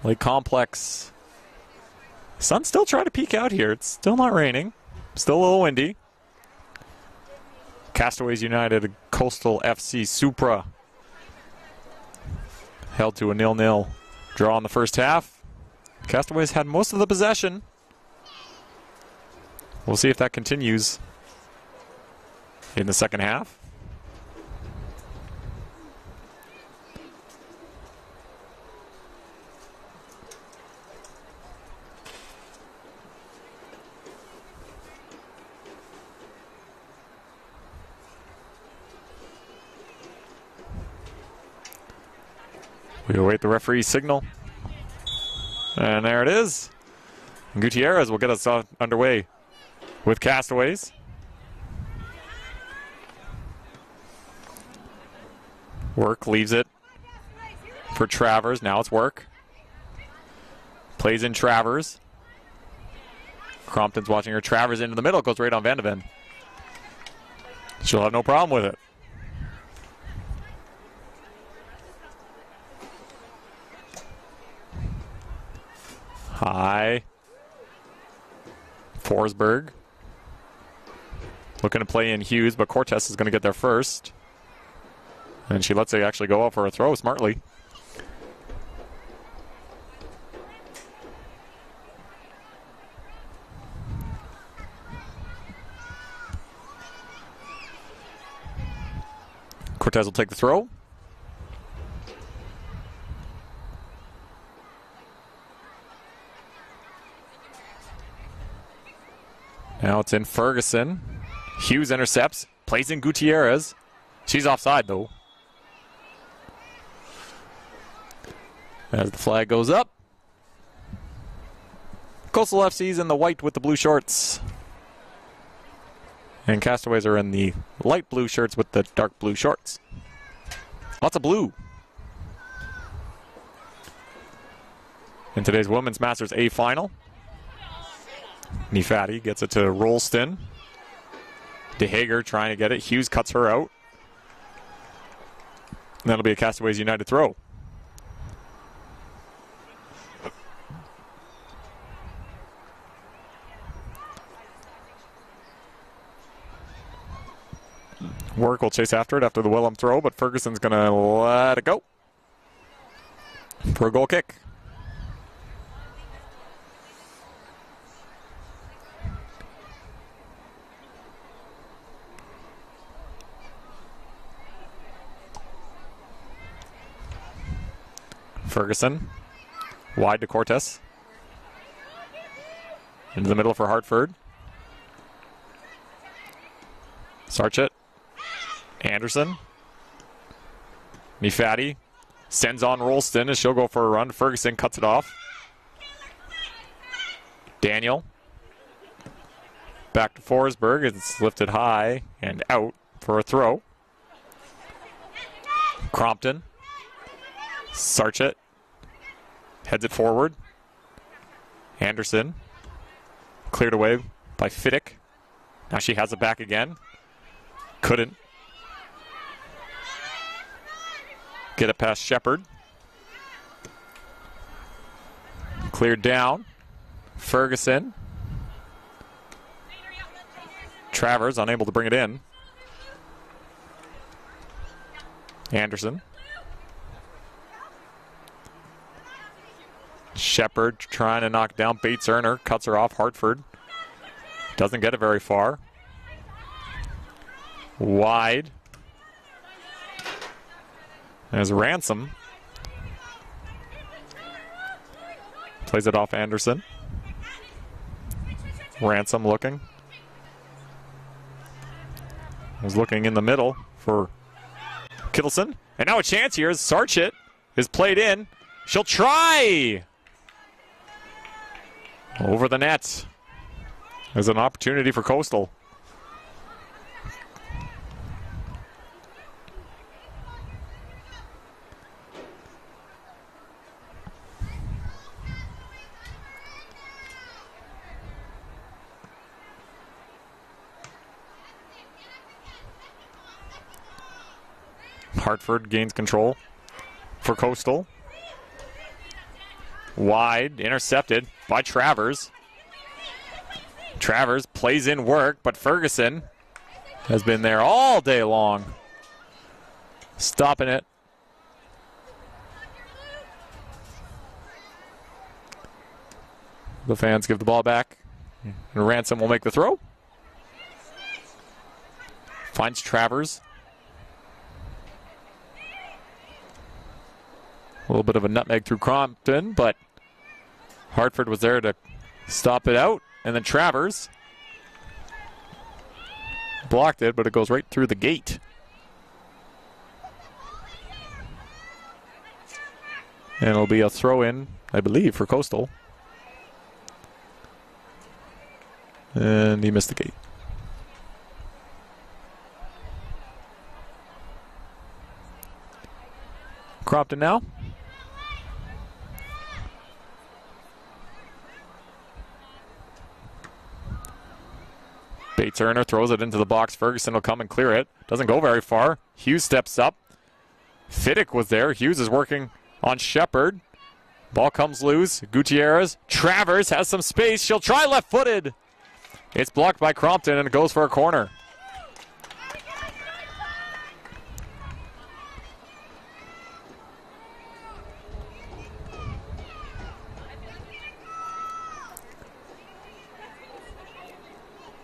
Speaker 1: Lake Complex. Sun's still trying to peek out here. It's still not raining. Still a little windy. Castaways United, Coastal FC Supra. Held to a 0-0 draw in the first half. Castaways had most of the possession. We'll see if that continues in the second half. We await the referee's signal. And there it is. Gutierrez will get us underway with Castaways. Work leaves it for Travers. Now it's Work. Plays in Travers. Crompton's watching her. Travers into the middle. Goes right on Van de Ven. She'll have no problem with it. High. Forsberg. Looking to play in Hughes, but Cortez is going to get there first. And she lets it actually go up for a throw smartly. Cortez will take the throw. Now it's in Ferguson. Hughes intercepts. Plays in Gutierrez. She's offside, though. As the flag goes up. Coastal FC's in the white with the blue shorts. And Castaways are in the light blue shirts with the dark blue shorts. Lots of blue. In today's Women's Masters A final. Nifati gets it to Rolston. DeHager trying to get it. Hughes cuts her out. And that'll be a Castaways United throw. Work will chase after it after the Willem throw, but Ferguson's going to let it go for a goal kick. Ferguson, wide to Cortez. Into the middle for Hartford. Sarchett. Anderson. Nifati sends on Rolston as she'll go for a run. Ferguson cuts it off. Daniel. Back to Forsberg. It's lifted high and out for a throw. Crompton. Sarchett. Heads it forward. Anderson. Cleared away by Fiddick. Now she has it back again. Couldn't get it past Shepard. Cleared down. Ferguson. Travers unable to bring it in. Anderson. Shepard trying to knock down Bates Erner. Cuts her off. Hartford doesn't get it very far. Wide. There's Ransom. Plays it off Anderson. Ransom looking. Was looking in the middle for Kittleson. And now a chance here as Sarchett is played in. She'll try! Over the net. There's an opportunity for Coastal. Hartford gains control for Coastal. Wide, intercepted by Travers. Travers plays in work, but Ferguson has been there all day long. Stopping it. The fans give the ball back. And Ransom will make the throw. Finds Travers. A little bit of a nutmeg through Crompton, but Hartford was there to stop it out. And then Travers blocked it, but it goes right through the gate. And it'll be a throw-in, I believe, for Coastal. And he missed the gate. Crompton now. Bates Erner throws it into the box. Ferguson will come and clear it. Doesn't go very far. Hughes steps up. Fiddick was there. Hughes is working on Shepard. Ball comes loose. Gutierrez. Travers has some space. She'll try left-footed. It's blocked by Crompton and it goes for a corner.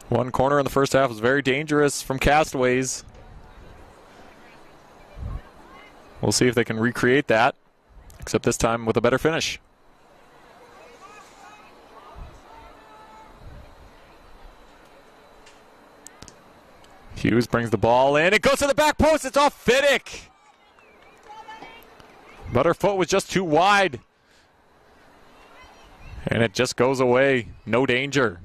Speaker 1: One corner in the first half was very dangerous from Castaways. We'll see if they can recreate that, except this time with a better finish. Hughes brings the ball in. It goes to the back post. It's off Fiddick. But her foot was just too wide. And it just goes away. No danger.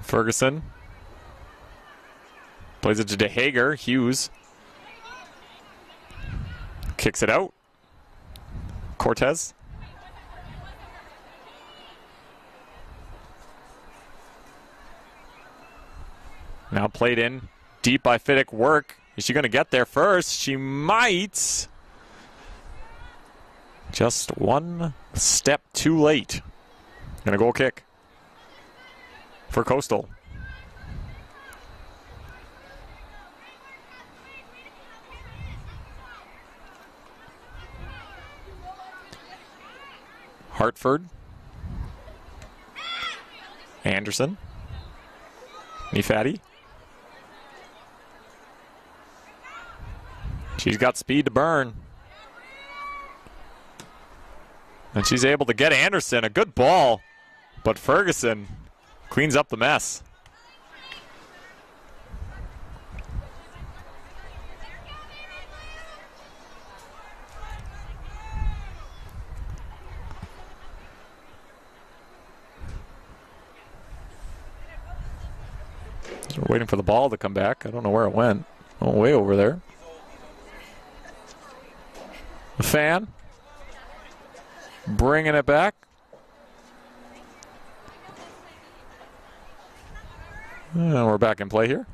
Speaker 1: Ferguson plays it to DeHager. Hughes kicks it out. Cortez. Now played in deep by Fiddick. Work. Is she going to get there first? She might. Just one step too late. Going to goal kick for Coastal. Hartford. Anderson. Nifati. She's got speed to burn. And she's able to get Anderson. A good ball. But Ferguson cleans up the mess. We're waiting for the ball to come back. I don't know where it went. Oh, way over there. The fan bringing it back. And we're back in play here.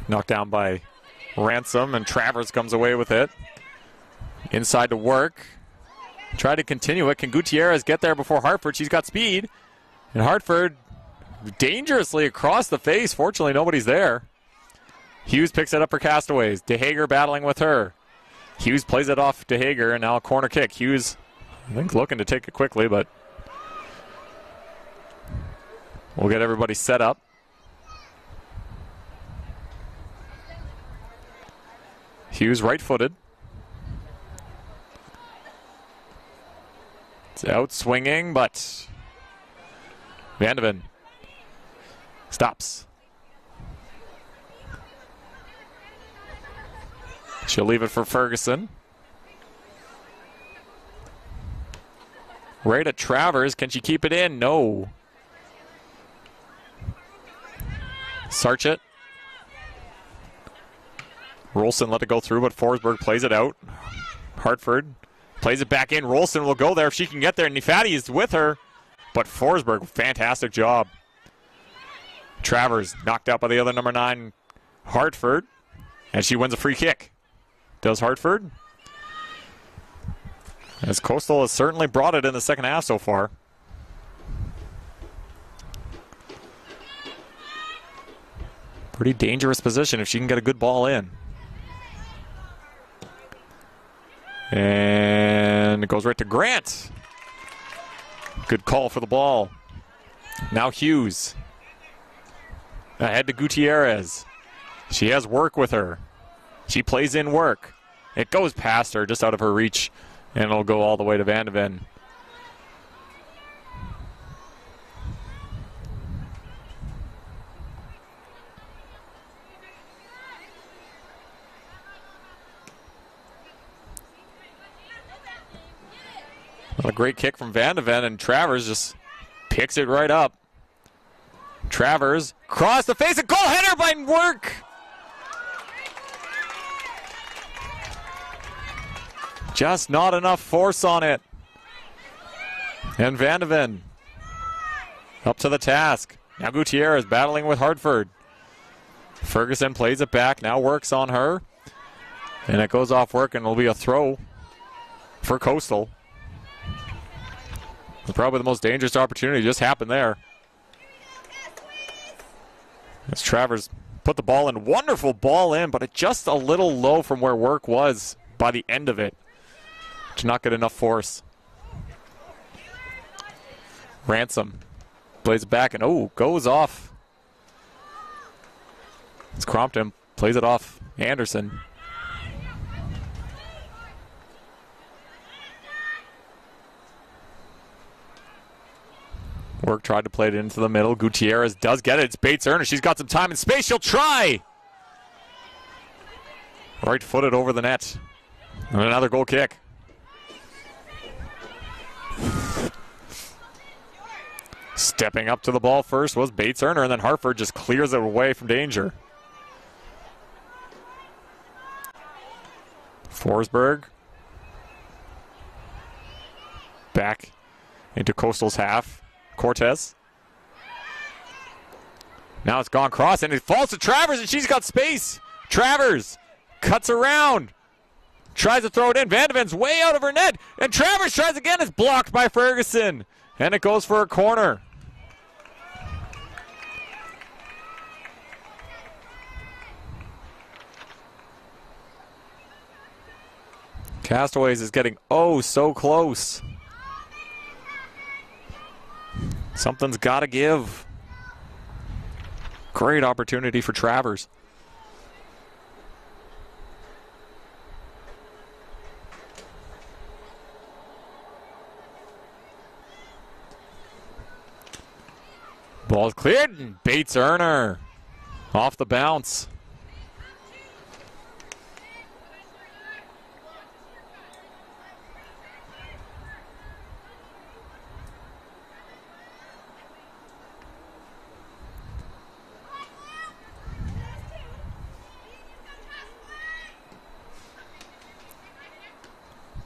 Speaker 1: Knocked down by Ransom, and Travers comes away with it. Inside to work. Try to continue it. Can Gutierrez get there before Hartford? She's got speed. And Hartford dangerously across the face. Fortunately, nobody's there. Hughes picks it up for Castaways. DeHager battling with her. Hughes plays it off DeHager, and now a corner kick. Hughes, I think, looking to take it quickly, but we'll get everybody set up. Hughes right-footed. It's out swinging, but Vandeven stops. She'll leave it for Ferguson. Right at Travers. Can she keep it in? No. Sarchett. Rolston let it go through, but Forsberg plays it out. Hartford plays it back in. Rolston will go there if she can get there. Nifati is with her, but Forsberg, fantastic job. Travers knocked out by the other number 9, Hartford, and she wins a free kick. Does Hartford? As Coastal has certainly brought it in the second half so far. Pretty dangerous position if she can get a good ball in. And it goes right to Grant. Good call for the ball. Now Hughes. Ahead to Gutierrez. She has work with her. She plays in work. It goes past her, just out of her reach, and it'll go all the way to Van de Ven. A great kick from Van de Ven, and Travers just picks it right up. Travers, cross the face, a goal header by Work. Just not enough force on it. And Van de Ven up to the task. Now Gutierrez battling with Hartford. Ferguson plays it back, now Works on her. And it goes off Work, and it'll be a throw for Coastal. Probably the most dangerous opportunity just happened there. As Travers put the ball in, wonderful ball in, but it just a little low from where Work was by the end of it to not get enough force. Ransom plays it back and goes off. It's Crompton, plays it off Anderson. Work tried to play it into the middle. Gutierrez does get it. It's Bates Erner. She's got some time and space. She'll try. Right-footed over the net. And another goal kick. Stepping up to the ball first was Bates Erner, and then Hartford just clears it away from danger. Forsberg. Back into Coastal's half. Cortez. Now it's gone cross, and it falls to Travers, and she's got space. Travers cuts around. Tries to throw it in. Van de Ven's way out of her net. And Travers tries again. It's blocked by Ferguson. And it goes for a corner. Castaways is getting so close. Something's got to give. Great opportunity for Travers. Ball's cleared, and Bates Erner off the bounce.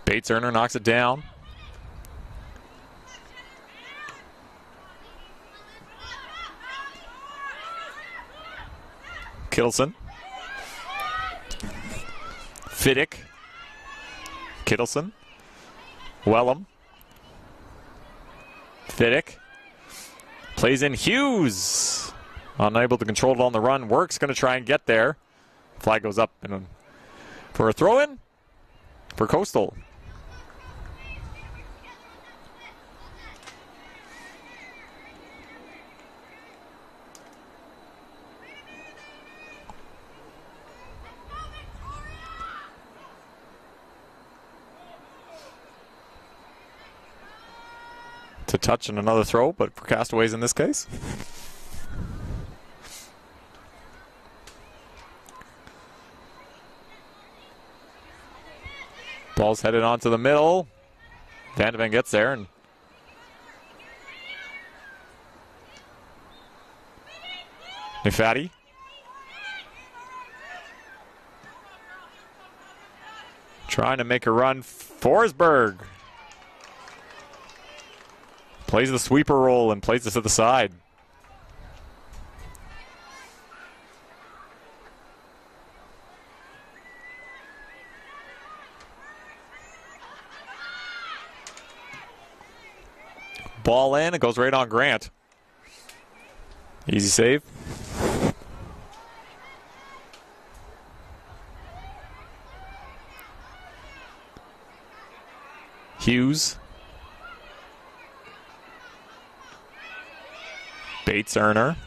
Speaker 1: Bates Erner knocks it down. Kittleson. Fiddick. Kittleson. Wellham. Fiddick. Plays in Hughes. Unable to control it on the run. Work's going to try and get there. Flag goes up for a throw-in for Coastal. To touch and another throw, but for Castaways in this case. Ball's headed onto the middle. Vandeven gets there and Nifati. Trying to make a run. Forsberg plays the sweeper roll and plays this to the side. Ball in, it goes right on Grant. Easy save. Hughes. Bates earner.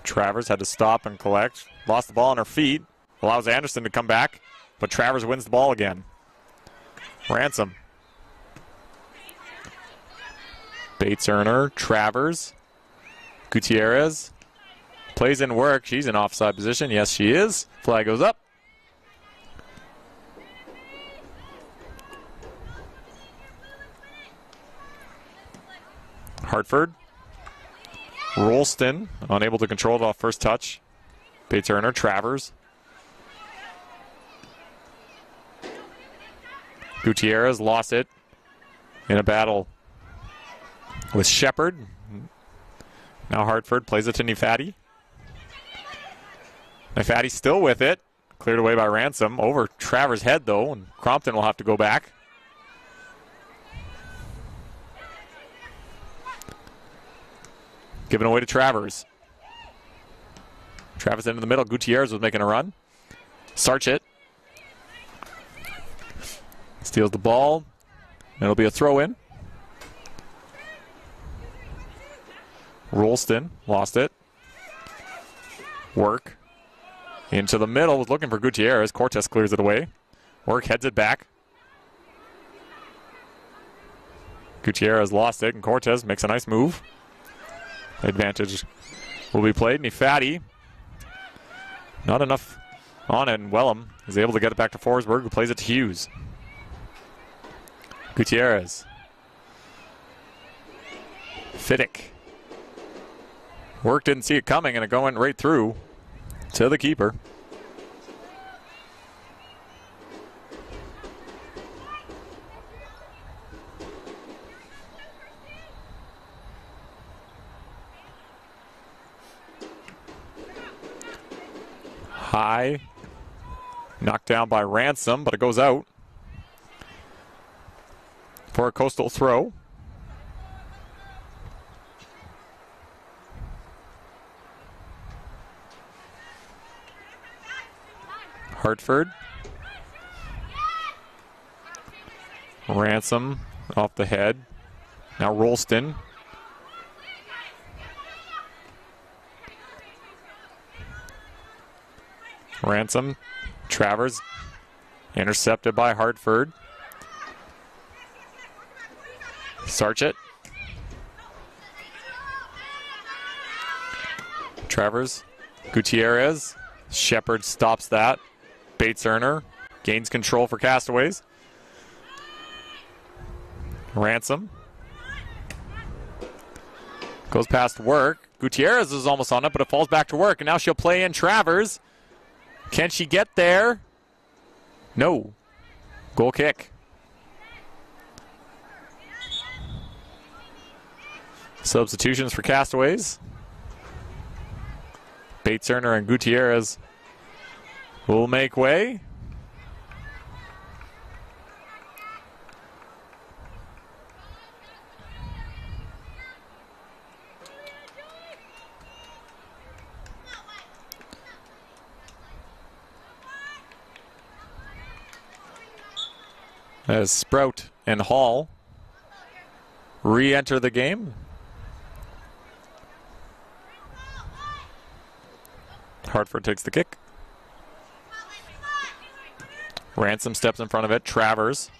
Speaker 1: Travers had to stop and collect. Lost the ball on her feet. Allows Anderson to come back, but Travers wins the ball again. Ransom. Bates earner. Travers. Gutierrez. Plays in work. She's in offside position. Yes, she is. Flag goes up. Hartford. Rolston, unable to control it off first touch. Bates earner, Travers. Gutierrez lost it in a battle with Shepard. Now Hartford plays it to Nifati. Nifati still with it. Cleared away by Ransom. Over Travers' head, though, and Crompton will have to go back. Given away to Travers. Travers into the middle. Gutierrez was making a run. Sarchit steals the ball. It'll be a throw-in. Rolston lost it. Work. Into the middle. Was looking for Gutierrez. Cortez clears it away. Work heads it back. Gutierrez lost it, and Cortez makes a nice move. Advantage will be played. Nifati, not enough on it, and Wellham is able to get it back to Forsberg, who plays it to Hughes. Gutierrez. Fiddick. Work didn't see it coming, and it going right through to the keeper. High, knocked down by Ransom, but it goes out for a Coastal throw. Hartford. Ransom off the head. Now Rolston. Ransom, Travers, intercepted by Hartford. Sarchit. Travers, Gutierrez, Shepard stops that. Bates earner, gains control for Castaways. Ransom. Goes past Work. Gutierrez is almost on it, but it falls back to Work, and now she'll play in Travers. Can she get there? No. Goal kick. Substitutions for Castaways. Bates earner and Gutierrez will make way. As Sprout and Hall re-enter the game. Hartford takes the kick. Ransom steps in front of it. Travers.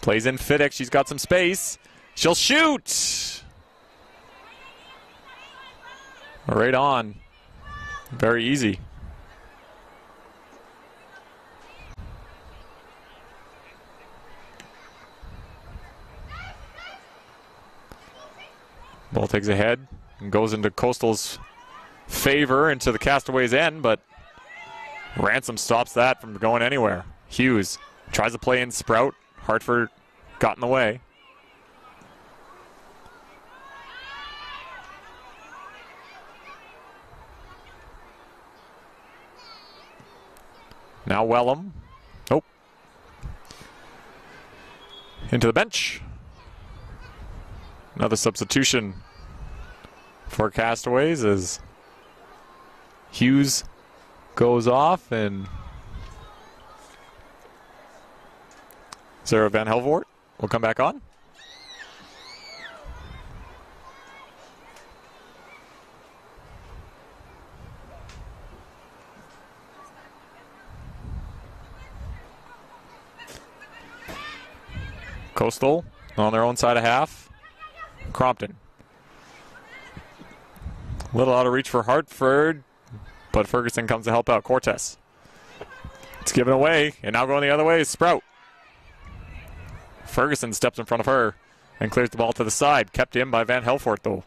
Speaker 1: Plays in Fiddick. She's got some space. She'll shoot! Right on. Very easy. Ball takes a head and goes into Coastal's favor into the Castaways' end, but Ransom stops that from going anywhere. Hughes tries to play in Sprout. Hartford got in the way. Now Wellham. Nope. Into the bench. Another substitution for Castaways as Hughes goes off and Sarah Van Helvoort will come back on. Coastal on their own side of half. Crompton. A little out of reach for Hartford, but Ferguson comes to help out Cortez. It's given away, and now going the other way is Sprout. Ferguson steps in front of her and clears the ball to the side. Kept in by Van Helvoort, though.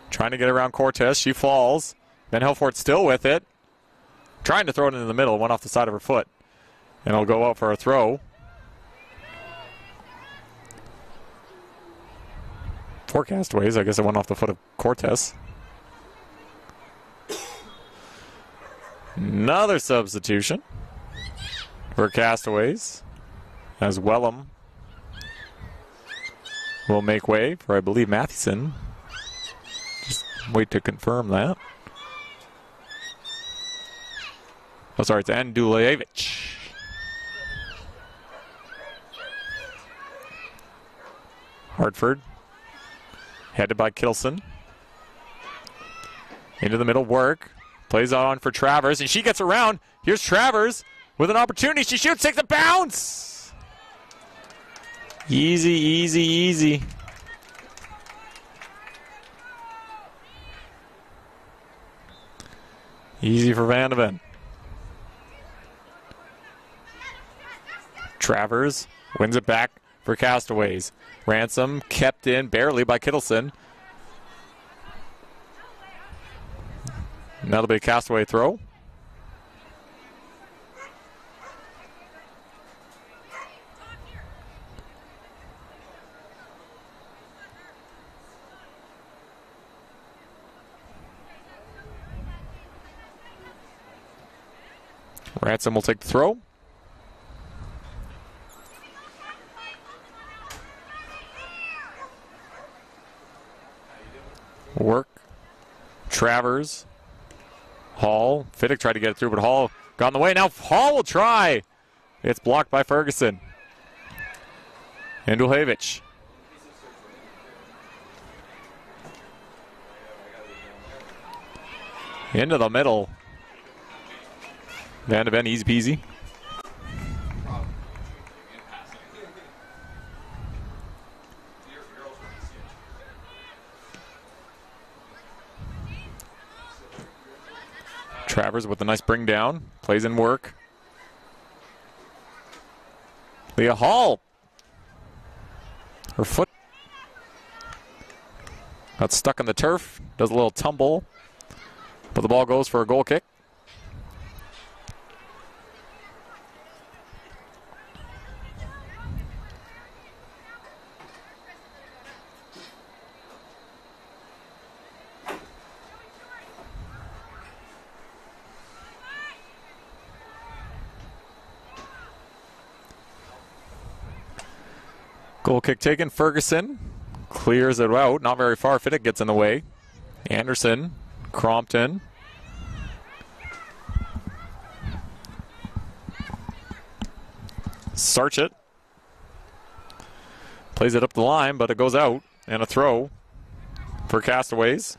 Speaker 1: Trying to get around Cortez. She falls. Van Helvoort still with it. Trying to throw it into the middle. Went off the side of her foot. And it'll go out for a throw. For Castaways. I guess it went off the foot of Cortez. Another substitution for Castaways, as Wellham will make way for, I believe, Matheson. Just wait to confirm that. Oh, sorry, it's Andulevich. Hartford, headed by Kilson. Into the middle, work. Plays on for Travers, and she gets around. Here's Travers with an opportunity. She shoots, takes a bounce. Easy, easy, easy. Easy for Van de Ven. Travers wins it back for Castaways. Ransom kept in barely by Kittleson. That'll be a Castaway throw. Ransom will take the throw. Work. Travers. Hall. Fiddick tried to get it through, but Hall got in the way. Now Hall will try. It's blocked by Ferguson. Andulevich. Into the middle. Van de Ven, easy peasy. Travers with a nice bring down. Plays in work. Leah Hall. Her foot got stuck in the turf. Does a little tumble. But the ball goes for a goal kick. Goal kick taken. Ferguson clears it out. Not very far. Fiddick gets in the way. Anderson. Crompton. Sarchett. Plays it up the line, but it goes out. And a throw for Castaways.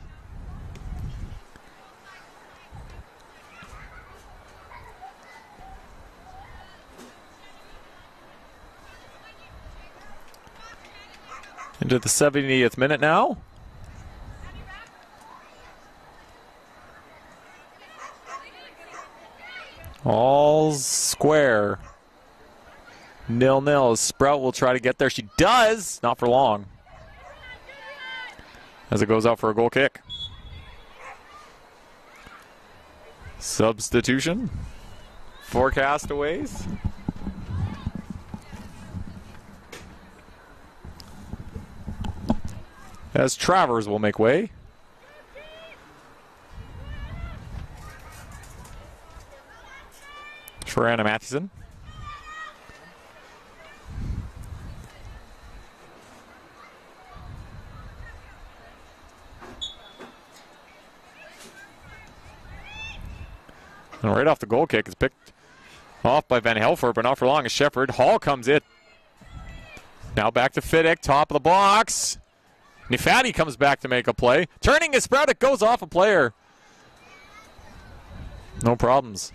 Speaker 1: Into the 70th minute now. All square. 0-0. Sprout will try to get there. She does. Not for long. as it goes out for a goal kick. Substitution for Castaways. As Travers will make way. For Anna Matheson. And right off the goal kick, it's picked off by Van Helfort, but not for long as Shepard. Hall comes in. Now back to Fiddick, top of the box. Nifati comes back to make a play. Turning his sprout, it goes off a player. No problems.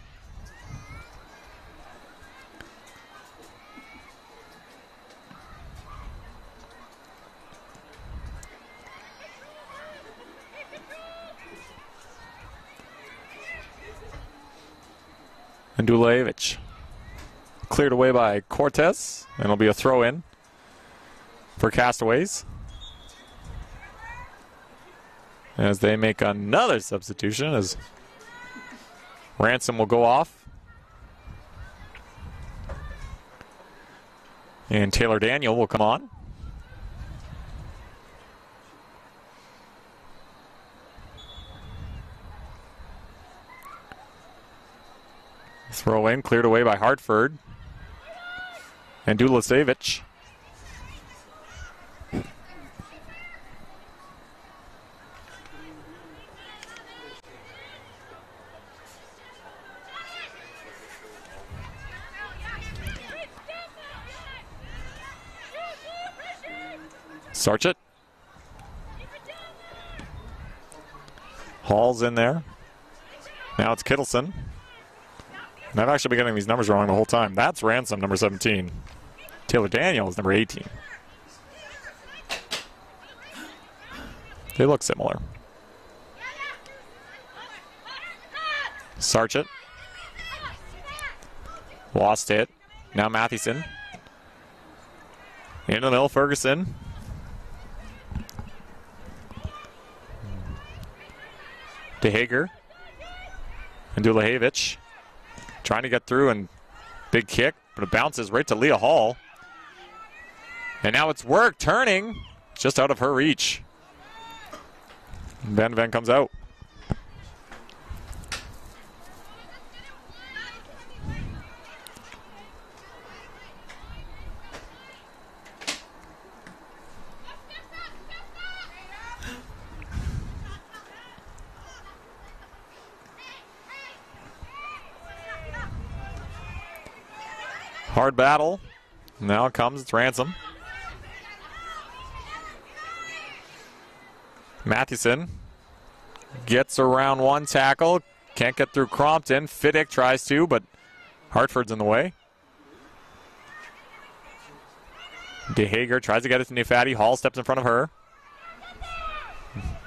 Speaker 1: And Dulevich cleared away by Cortez, and it'll be a throw-in for Castaways. As they make another substitution, as Ransom will go off. And Taylor Daniel will come on. Throw in, cleared away by Hartford. And Dulasevich. Sarchit. Hall's in there. Now it's Kittleson. And I've actually been getting these numbers wrong the whole time. That's Ransom, number 17. Taylor Daniel is number 18. They look similar. Sarchit. Lost it. Now Matheson. Into the middle, Ferguson. DeHager. And Dulahevich. Trying to get through and big kick, but it bounces right to Leah Hall. And now it's work, turning, just out of her reach. Van Ven comes out. Hard battle. Now it comes, it's Ransom. Matheson gets around one tackle. Can't get through Crompton. Fiddick tries to, but Hartford's in the way. DeHager tries to get it to Nifati. Hall steps in front of her.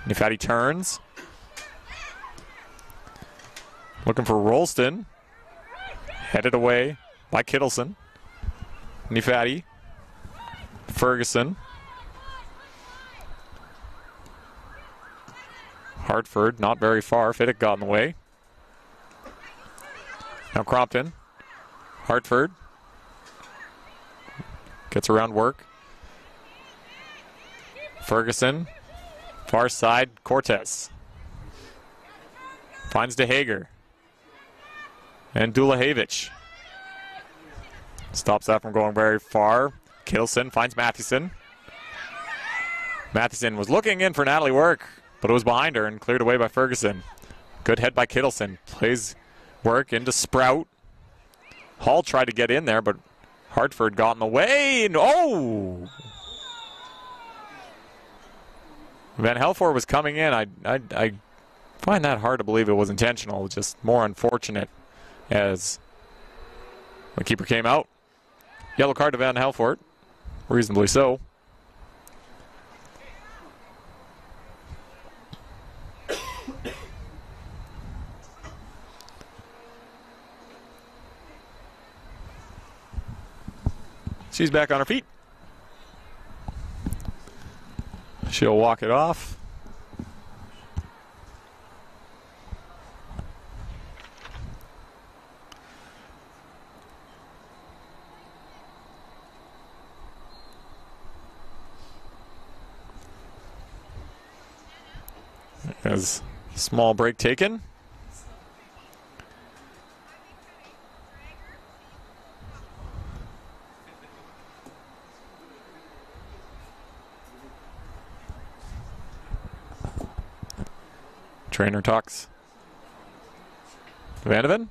Speaker 1: Nifati turns. Looking for Rolston. Headed away by Kittleson. Nifati. Ferguson. Hartford, not very far. Fiddick got in the way. Now Crompton. Hartford. Gets around work. Ferguson. Far side, Cortez. Finds DeHager. And Dulahevich. Stops that from going very far. Kittleson finds Matheson. Matheson was looking in for Natalie Work, but it was behind her and cleared away by Ferguson. Good head by Kittleson. Plays Work into Sprout. Hall tried to get in there, but Hartford got in the way. And oh! Van Helfort was coming in. I find that hard to believe it was intentional. Just more unfortunate as the keeper came out. Yellow card to Van Helfort. Reasonably so. She's back on her feet. She'll walk it off. As small break taken. Trainer talks to Vandeven.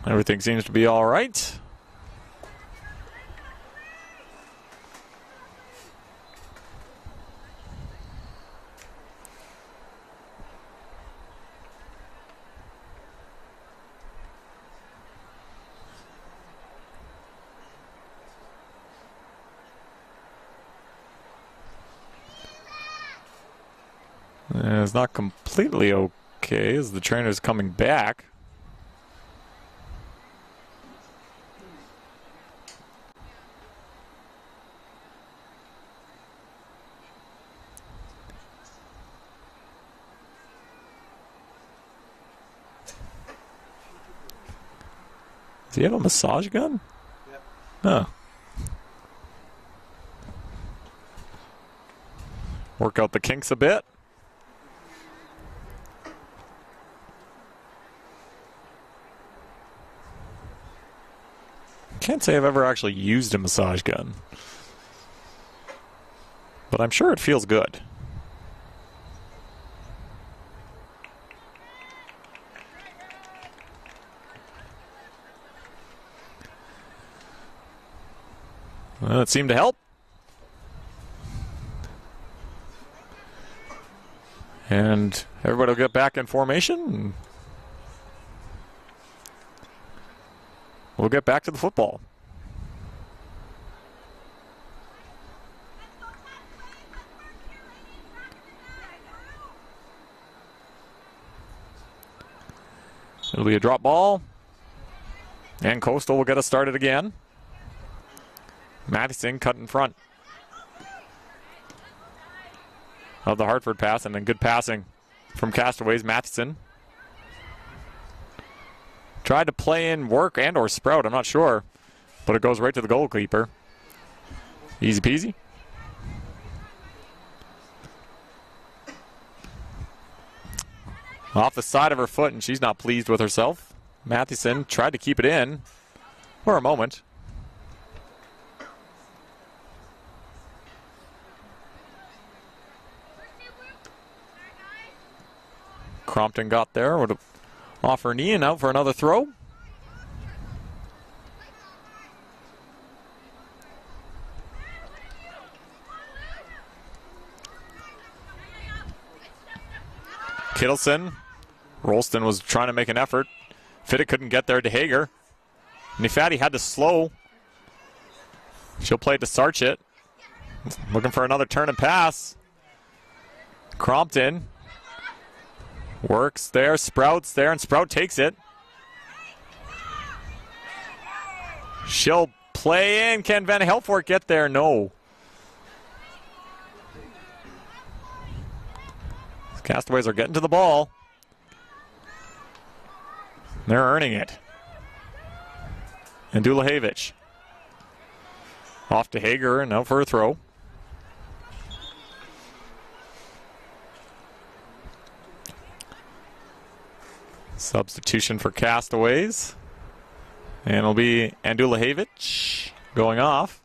Speaker 1: Everything seems to be all right. It's not completely okay as the trainer's coming back. Does he have a massage gun? Yep. Huh. Work out the kinks a bit. Can't say I've ever actually used a massage gun, but I'm sure it feels good. Well, it seemed to help. And everybody will get back in formation. We'll get back to the football. It'll be a drop ball. And Coastal will get us started again. Matheson cut in front of the Hartford pass, and then good passing from Castaways. Matheson tried to play in Work and or Sprout, I'm not sure, but it goes right to the goalkeeper. Easy peasy. Off the side of her foot, and she's not pleased with herself. Matheson tried to keep it in for a moment. Crompton got there, would have off her knee and out for another throw. Kittleson. Rolston was trying to make an effort. Fittick couldn't get there to Hager. Nifati had to slow. She'll play to Sarchit. Looking for another turn and pass. Crompton works there, Sprout's there, and Sprout takes it. She'll play in. Can Van Helfort get there? No. Castaways are getting to the ball. They're earning it. And Dulahavich. Off to Hager, and now for a throw. Substitution for Castaways. And it'll be Andulahavich going off.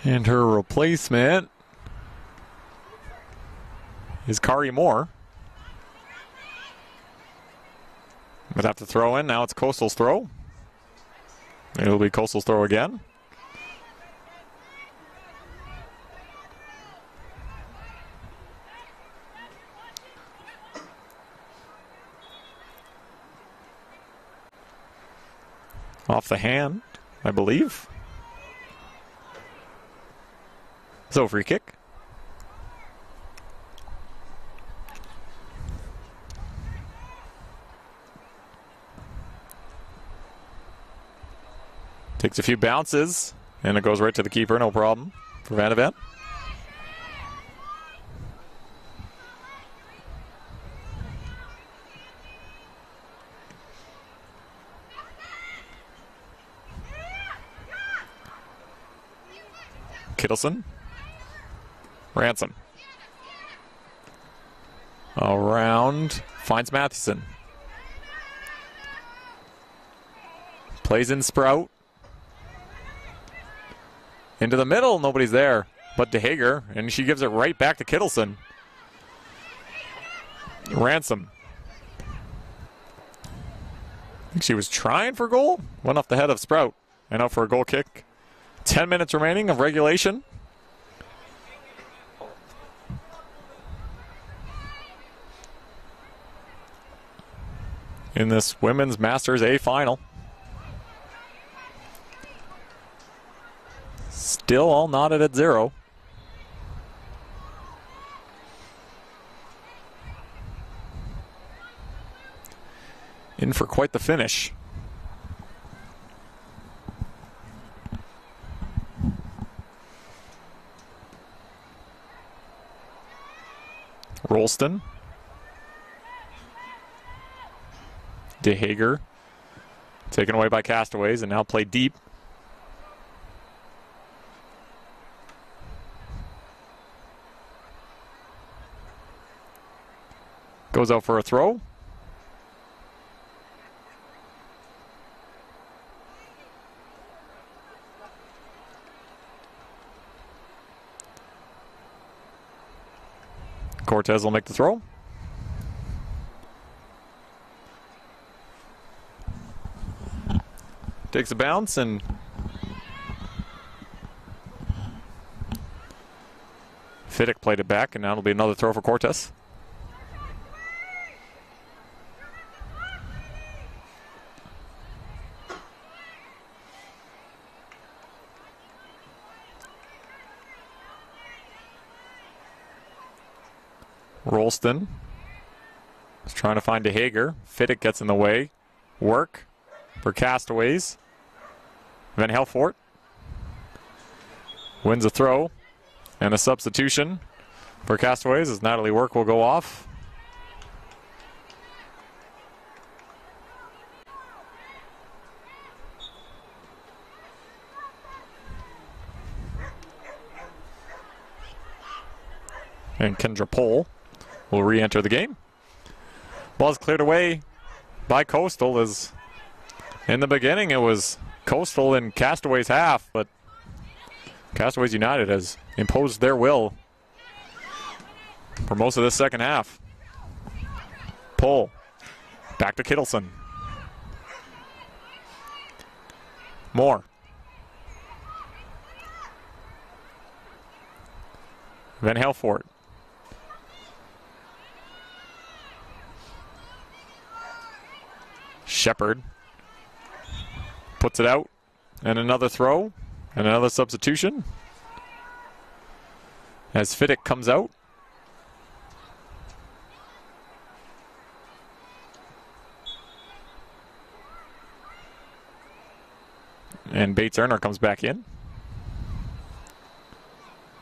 Speaker 1: And her replacement is Kari Moore. Would have to throw in. Now it's Coastal's throw. It'll be Coastal's throw again. Off the hand, I believe. So free kick. Takes a few bounces, and it goes right to the keeper, no problem for Vandeven. Kittleson. Ransom. Around. Finds Matheson. Plays in Sprout. Into the middle. Nobody's there but DeHager. And she gives it right back to Kittleson. Ransom. I think she was trying for goal. Went off the head of Sprout. And out for a goal kick. 10 minutes remaining of regulation. In this Women's Masters A final. Still all knotted at 0. In for quite the finish. Rolston. DeHager. Taken away by Castaways and now play deep. Goes out for a throw. Cortez will make the throw. Takes a bounce and Fiddick played it back, and now it'll be another throw for Cortez. Rolston is trying to find DeHager. Fiddick gets in the way. Work for Castaways. Van Helfort wins a throw and a substitution for Castaways as Natalie Work will go off. And Kendra Pohl will re-enter the game. Ball's cleared away by Coastal as in the beginning it was Coastal in Castaways half, but Castaways United has imposed their will for most of this second half. Pohl back to Kittleson. Moore. Van Helfort. Shepard puts it out, and another throw, and another substitution. As Fiddick comes out. And Bates Erner comes back in.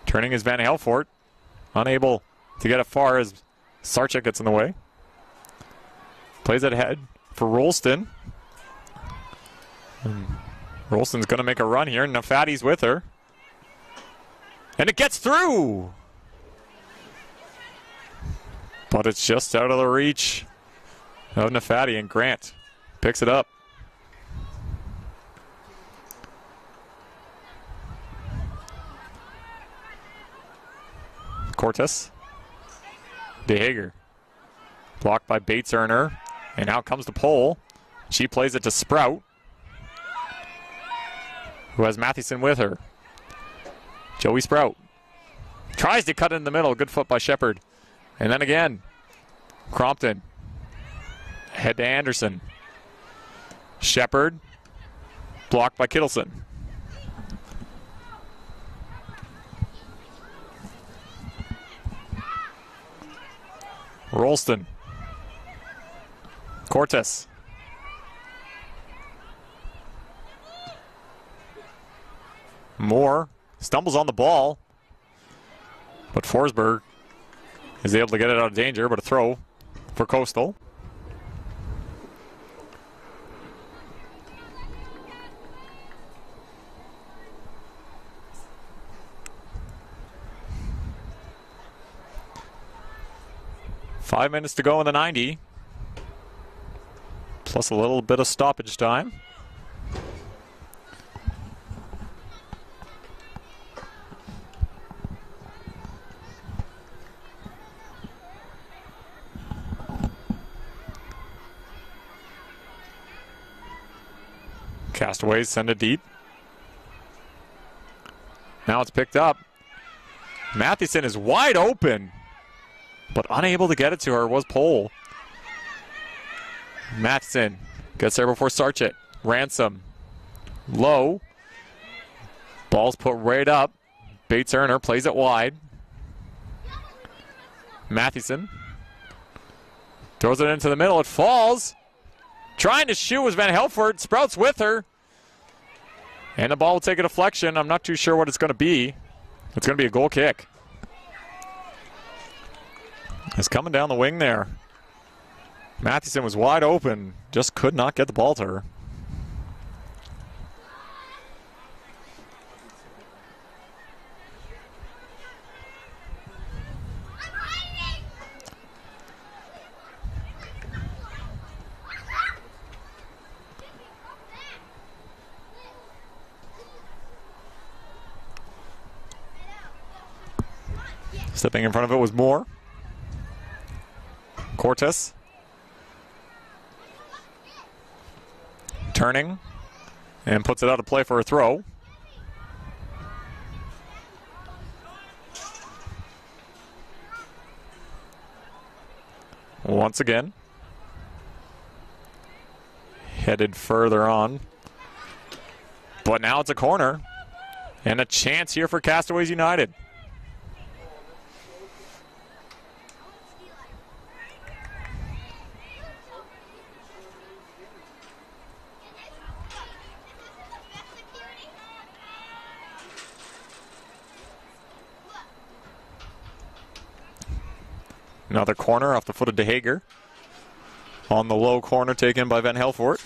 Speaker 1: Turning is Van Helfort. Unable to get it far as Sarchik gets in the way. Plays it ahead for Rolston. Rolston's going to make a run here. Nafati's with her. And it gets through! But it's just out of the reach of Nafati, and Grant picks it up. Cortez. DeHager. Blocked by Bates Erner. And out comes the Pohl. She plays it to Sprout, who has Matheson with her. Joey Sprout tries to cut it in the middle. Good foot by Shepard. And then again, Crompton. Head to Anderson. Shepard. Blocked by Kittleson. Rolston. Cortez. Moore stumbles on the ball, but Forsberg is able to get it out of danger, but a throw for Coastal. 5 minutes to go in the 90. Plus a little bit of stoppage time. Castaways send it deep. Now it's picked up. Mathewson is wide open, but unable to get it to her was Pole. Mathewson gets there before Sarchit. Ransom. Low. Ball's put right up. Bates Erner plays it wide. Mathewson throws it into the middle. It falls. Trying to shoot was Van Helford. Sprouts with her. And the ball will take a deflection. I'm not too sure what it's going to be. It's going to be a goal kick. It's coming down the wing there. Mathewson was wide open. Just could not get the ball to her. Stepping in front of it was Moore. Cortez. Turning. And puts it out of play for a throw. Once again. Headed further on. But now it's a corner. And a chance here for Castaways United. Another corner off the foot of DeHager. On the low corner taken by Van Helfort.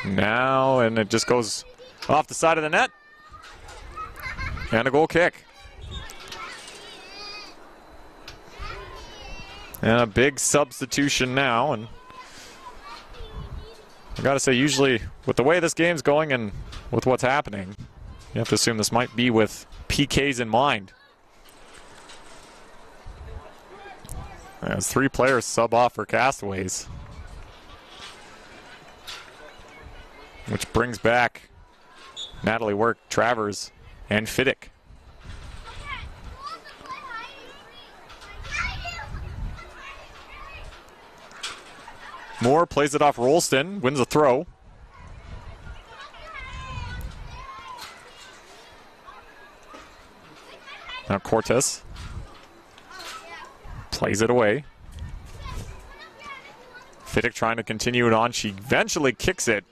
Speaker 1: Now, and it just goes off the side of the net. And a goal kick. And a big substitution now. And I gotta say, usually with the way this game's going and with what's happening, you have to assume this might be with PKs in mind. As 3 players sub off for Castaways. Which brings back Natalie Work, Travers, and Fiddick. Moore plays it off Rolston, wins a throw. Now Cortez plays it away. Fiddick trying to continue it on. She eventually kicks it,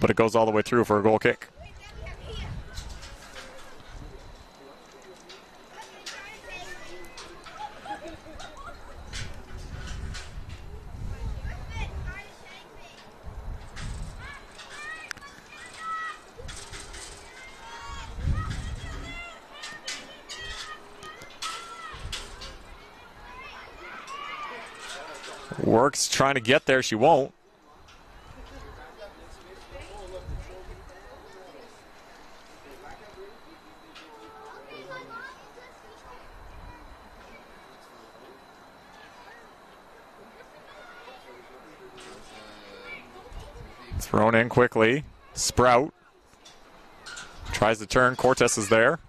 Speaker 1: but it goes all the way through for a goal kick. Works trying to get there, she won't. Thrown in quickly. Sprout tries to turn. Cortez is there.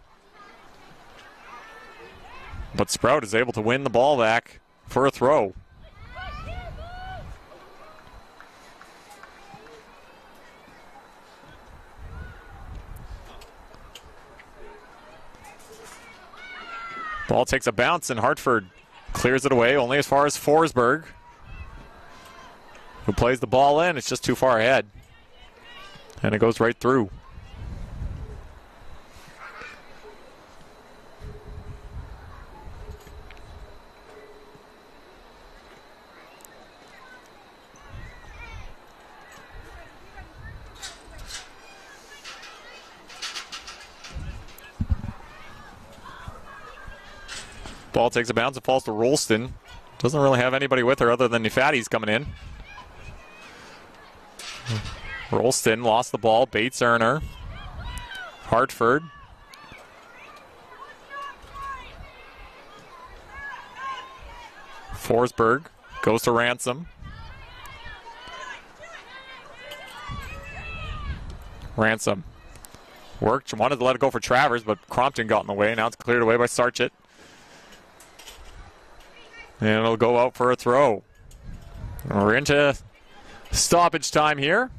Speaker 1: But Sprout is able to win the ball back for a throw. Ball takes a bounce and Hartford clears it away only as far as Forsberg, who plays the ball in. It's just too far ahead. And it goes right through. Ball takes a bounce and falls to Rolston. Doesn't really have anybody with her other than the fatties coming in. Rolston lost the ball. Bates Erner. Hartford. Forsberg goes to Ransom. Ransom worked, wanted to let it go for Travers, but Crompton got in the way. Now it's cleared away by Sarchett. And it'll go out for a throw. We're into stoppage time here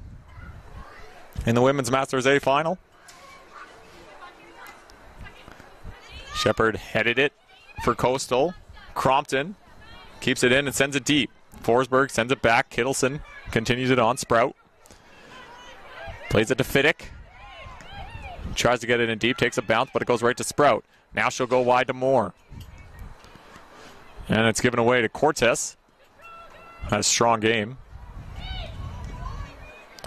Speaker 1: in the Women's Masters A final. Shepard headed it for Coastal. Crompton keeps it in and sends it deep. Forsberg sends it back. Kittleson continues it on. Sprout plays it to Fiddick. Tries to get it in deep, takes a bounce, but it goes right to Sprout. Now she'll go wide to Moore. And it's given away to Cortez. Has a strong game.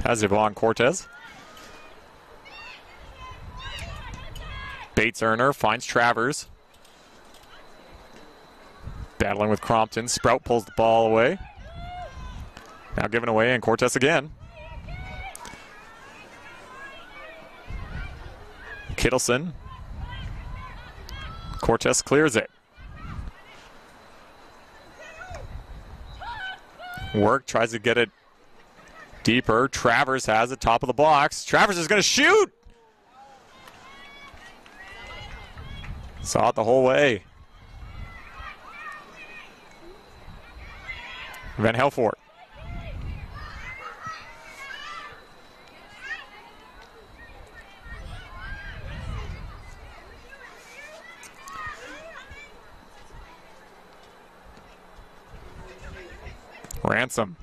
Speaker 1: Has Yvonne Cortez. Bates Erner finds Travers. Battling with Crompton. Sprout pulls the ball away. Now given away, and Cortez again. Kittleson. Cortez clears it. Work tries to get it deeper. Travers has it top of the box. Travers is going to shoot. Saw it the whole way. Van Helfort. Ransom.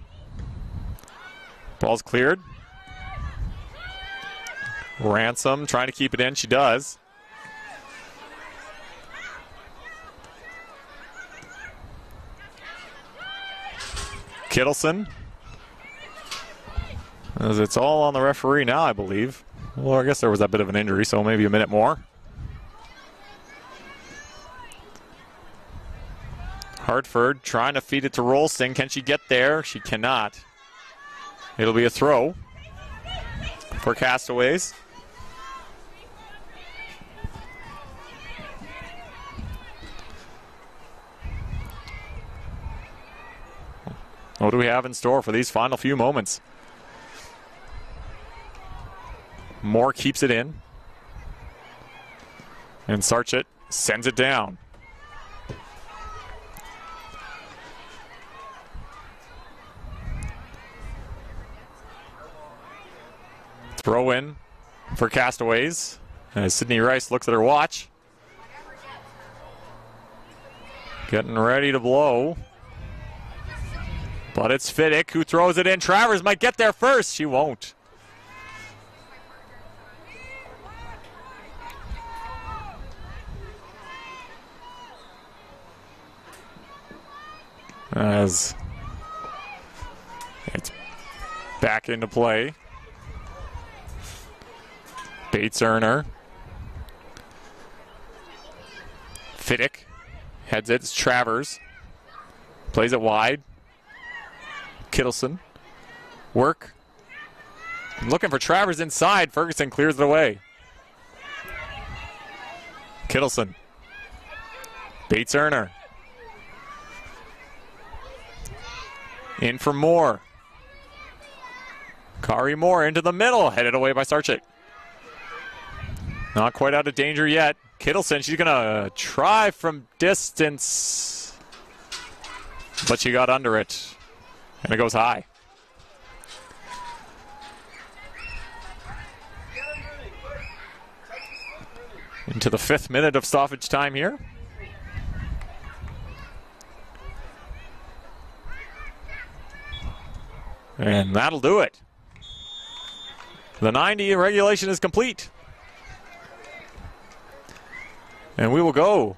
Speaker 1: Ball's cleared. Ransom trying to keep it in. She does. Kittleson. As it's all on the referee now, I believe. Well, I guess there was a bit of an injury, so maybe a minute more. Hartford trying to feed it to Rolston. Can she get there? She cannot. It'll be a throw for Castaways. What do we have in store for these final few moments? Moore keeps it in. And Sarchett sends it down. Throw in for Castaways. As Sydney Rice looks at her watch. Getting ready to blow. But it's Fiddick who throws it in. Travers might get there first. She won't. As it's back into play. Bates Erner. Fiddick heads it. It's Travers. Plays it wide. Kittleson. Work. Looking for Travers inside. Ferguson clears it away. Kittleson. Bates Erner. In for Moore. Kari Moore into the middle. Headed away by Sarchett. Not quite out of danger yet. Kittleson, she's going to try from distance. But she got under it. And it goes high. Into the 5th minute of stoppage time here. And that'll do it. The 90 in regulation is complete. And we will go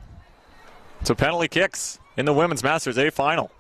Speaker 1: to penalty kicks in the Women's Masters A final.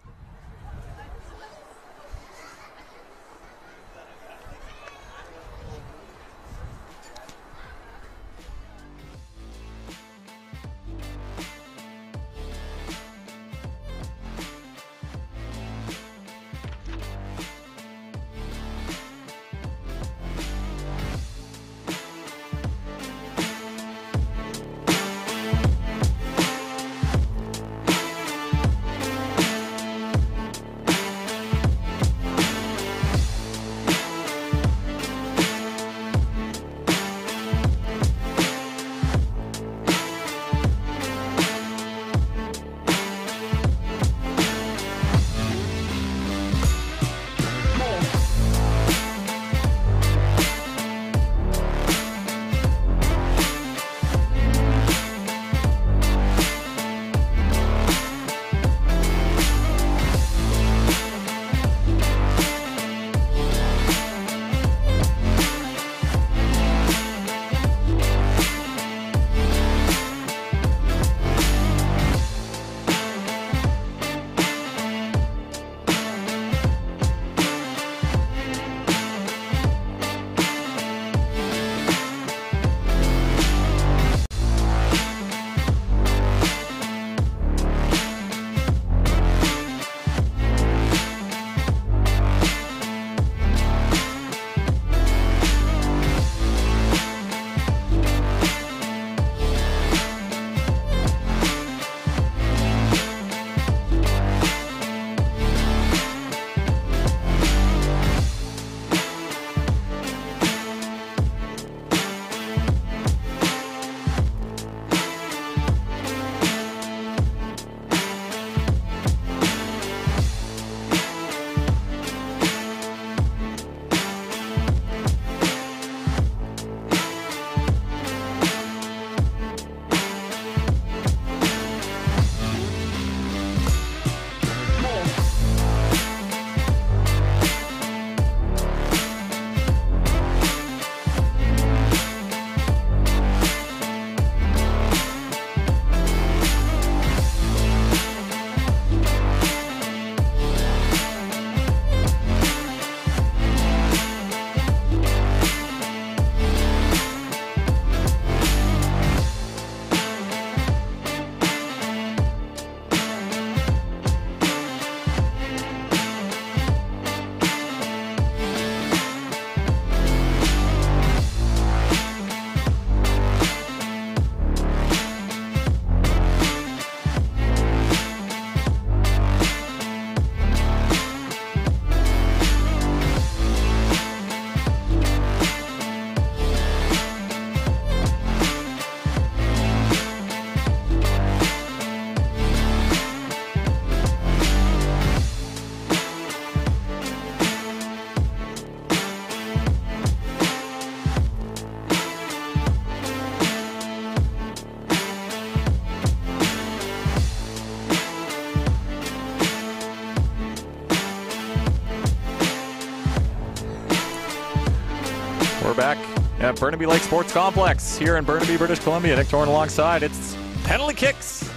Speaker 1: at Burnaby Lake Sports Complex here in Burnaby, British Columbia. Nick Torn alongside. It's penalty kicks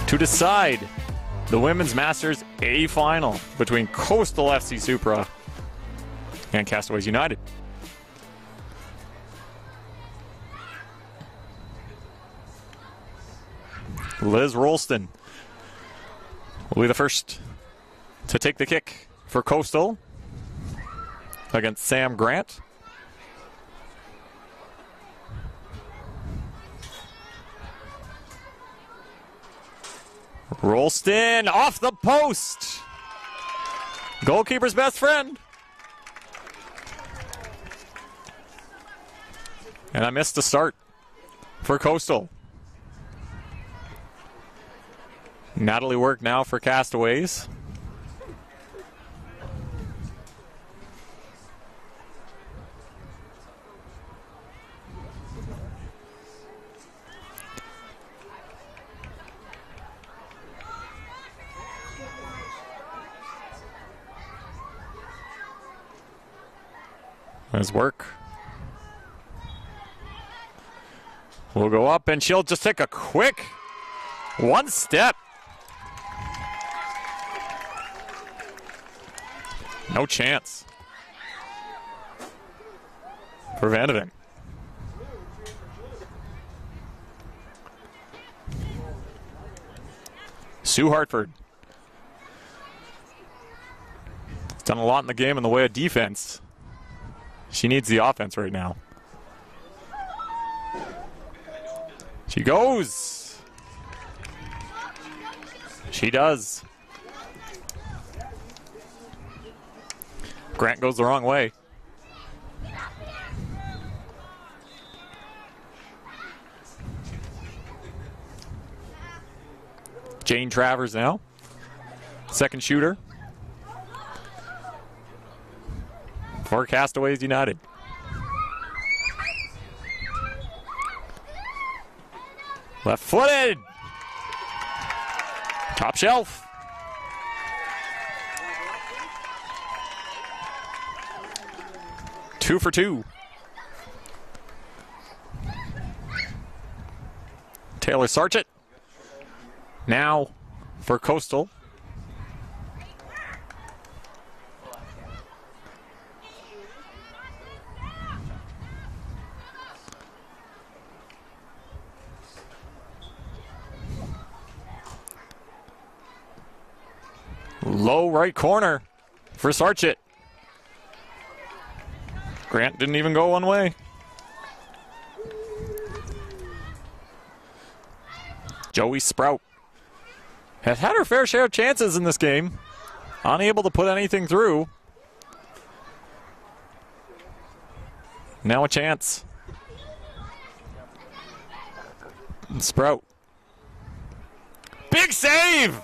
Speaker 1: to decide the Women's Masters A final between Coastal FC Supra and Castaways United. Liz Rolston will be the first to take the kick for Coastal against Sam Grant. Rolston off the post. Goalkeeper's best friend. And I missed the start for Coastal. Natalie Work now for Castaways. There's Work. We'll go up and she'll just take a quick one step. No chance for Vanderven. Sue Hartford. He's done a lot in the game in the way of defense. She needs the offense right now. She goes. She does. Grant goes the wrong way. Jane Travers now. Second shooter for Castaways United. Left-footed. Top shelf. Two for two. Taylor Sarchett. Now for Coastal. Low right corner for Sarchett. Grant didn't even go one way. Joey Sprout has had her fair share of chances in this game. Unable to put anything through. Now a chance. Sprout. Big save!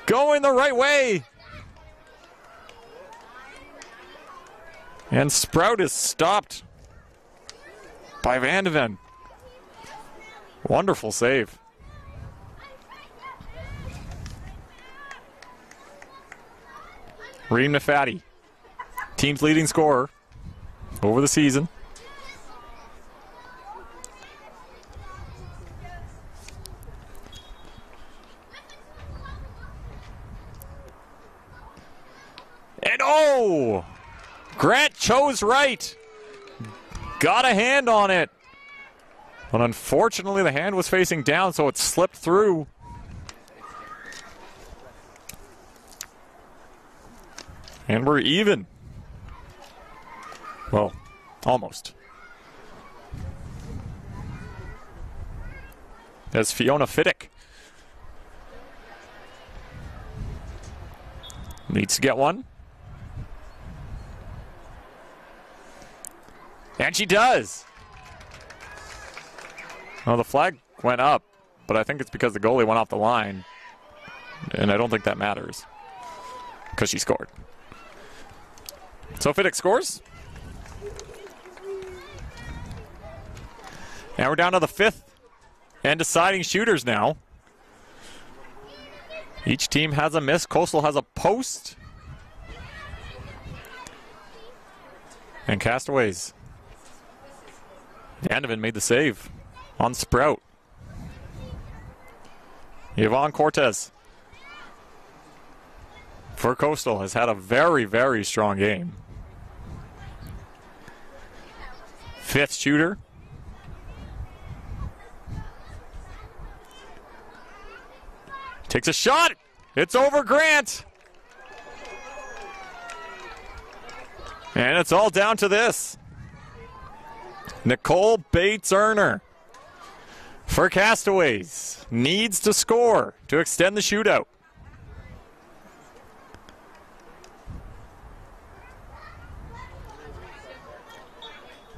Speaker 1: Going the right way. And Sprout is stopped by Vanderven. Wonderful save. Reem Nafati, team's leading scorer over the season. And oh! Grant chose right. Got a hand on it. But unfortunately, the hand was facing down, so it slipped through. And we're even. Well, almost. As Fiona Fiddick needs to get one. And she does. Well, the flag went up, but I think it's because the goalie went off the line. And I don't think that matters, because she scored. So Fiddick scores. And we're down to the fifth and deciding shooters now. Each team has a miss. Coastal has a post. And Castaways. Vandeven made the save on Sprout. Yvonne Cortez for Coastal has had a very, very strong game. Fifth shooter. Takes a shot. It's over Grant. And it's all down to this. Nicole Bates-Erner for Castaways needs to score to extend the shootout.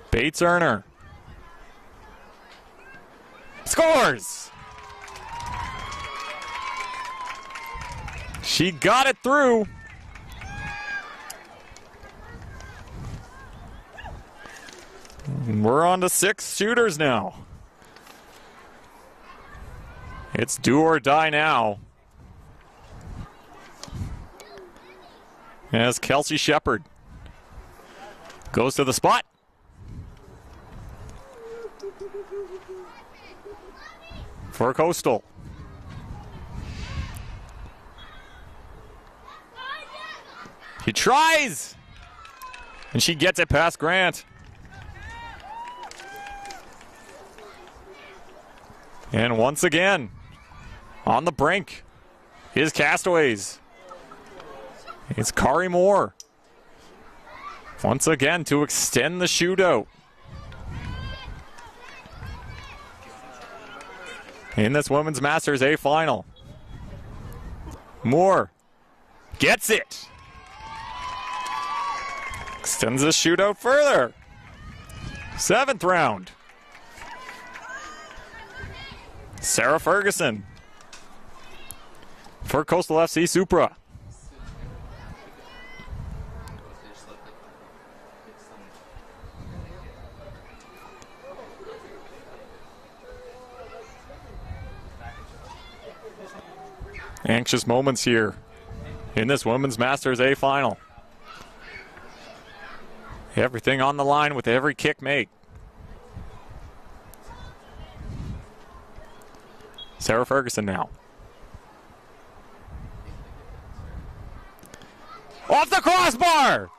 Speaker 1: Bates-Erner scores. She got it through. We're on to 6 shooters now. It's do or die now. As Kelsey Shepard goes to the spot. For Coastal. He tries! And she gets it past Grant. And once again, on the brink is Castaways. It's Kari Moore. Once again to extend the shootout. In this Women's Masters A final. Moore gets it. Extends the shootout further. 7th round. Sarah Ferguson for Coastal FC Supra. Anxious moments here in this Women's Masters A final. Everything on the line with every kick made. Sarah Ferguson now. Off the crossbar!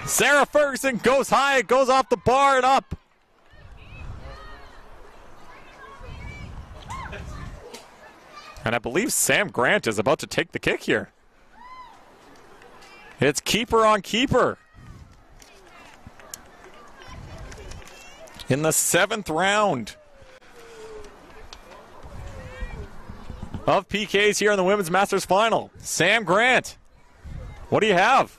Speaker 1: Sarah Ferguson goes high, it goes off the bar and up. And I believe Sam Grant is about to take the kick here. It's keeper on keeper. In the 7th round of PKs here in the Women's Masters Final. Sam Grant, what do you have?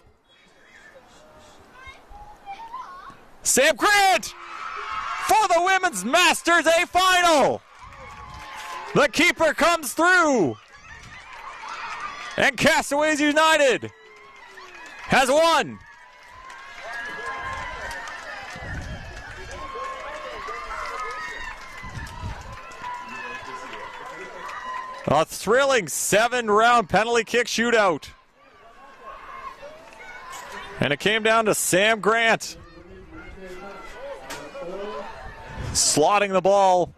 Speaker 1: Sam Grant for the Women's Masters A Final. The keeper comes through. And Castaways United has won. A thrilling 7-round penalty kick shootout. And it came down to Sam Grant slotting the ball.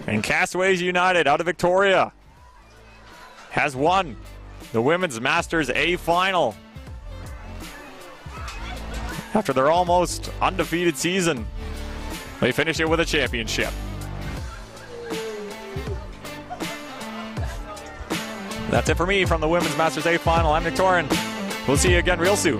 Speaker 1: And Castaways United out of Victoria has won the Women's Masters A Final. After their almost undefeated season, they finish it with a championship. That's it for me from the Women's Masters A Final. I'm Nick Torin. We'll see you again real soon.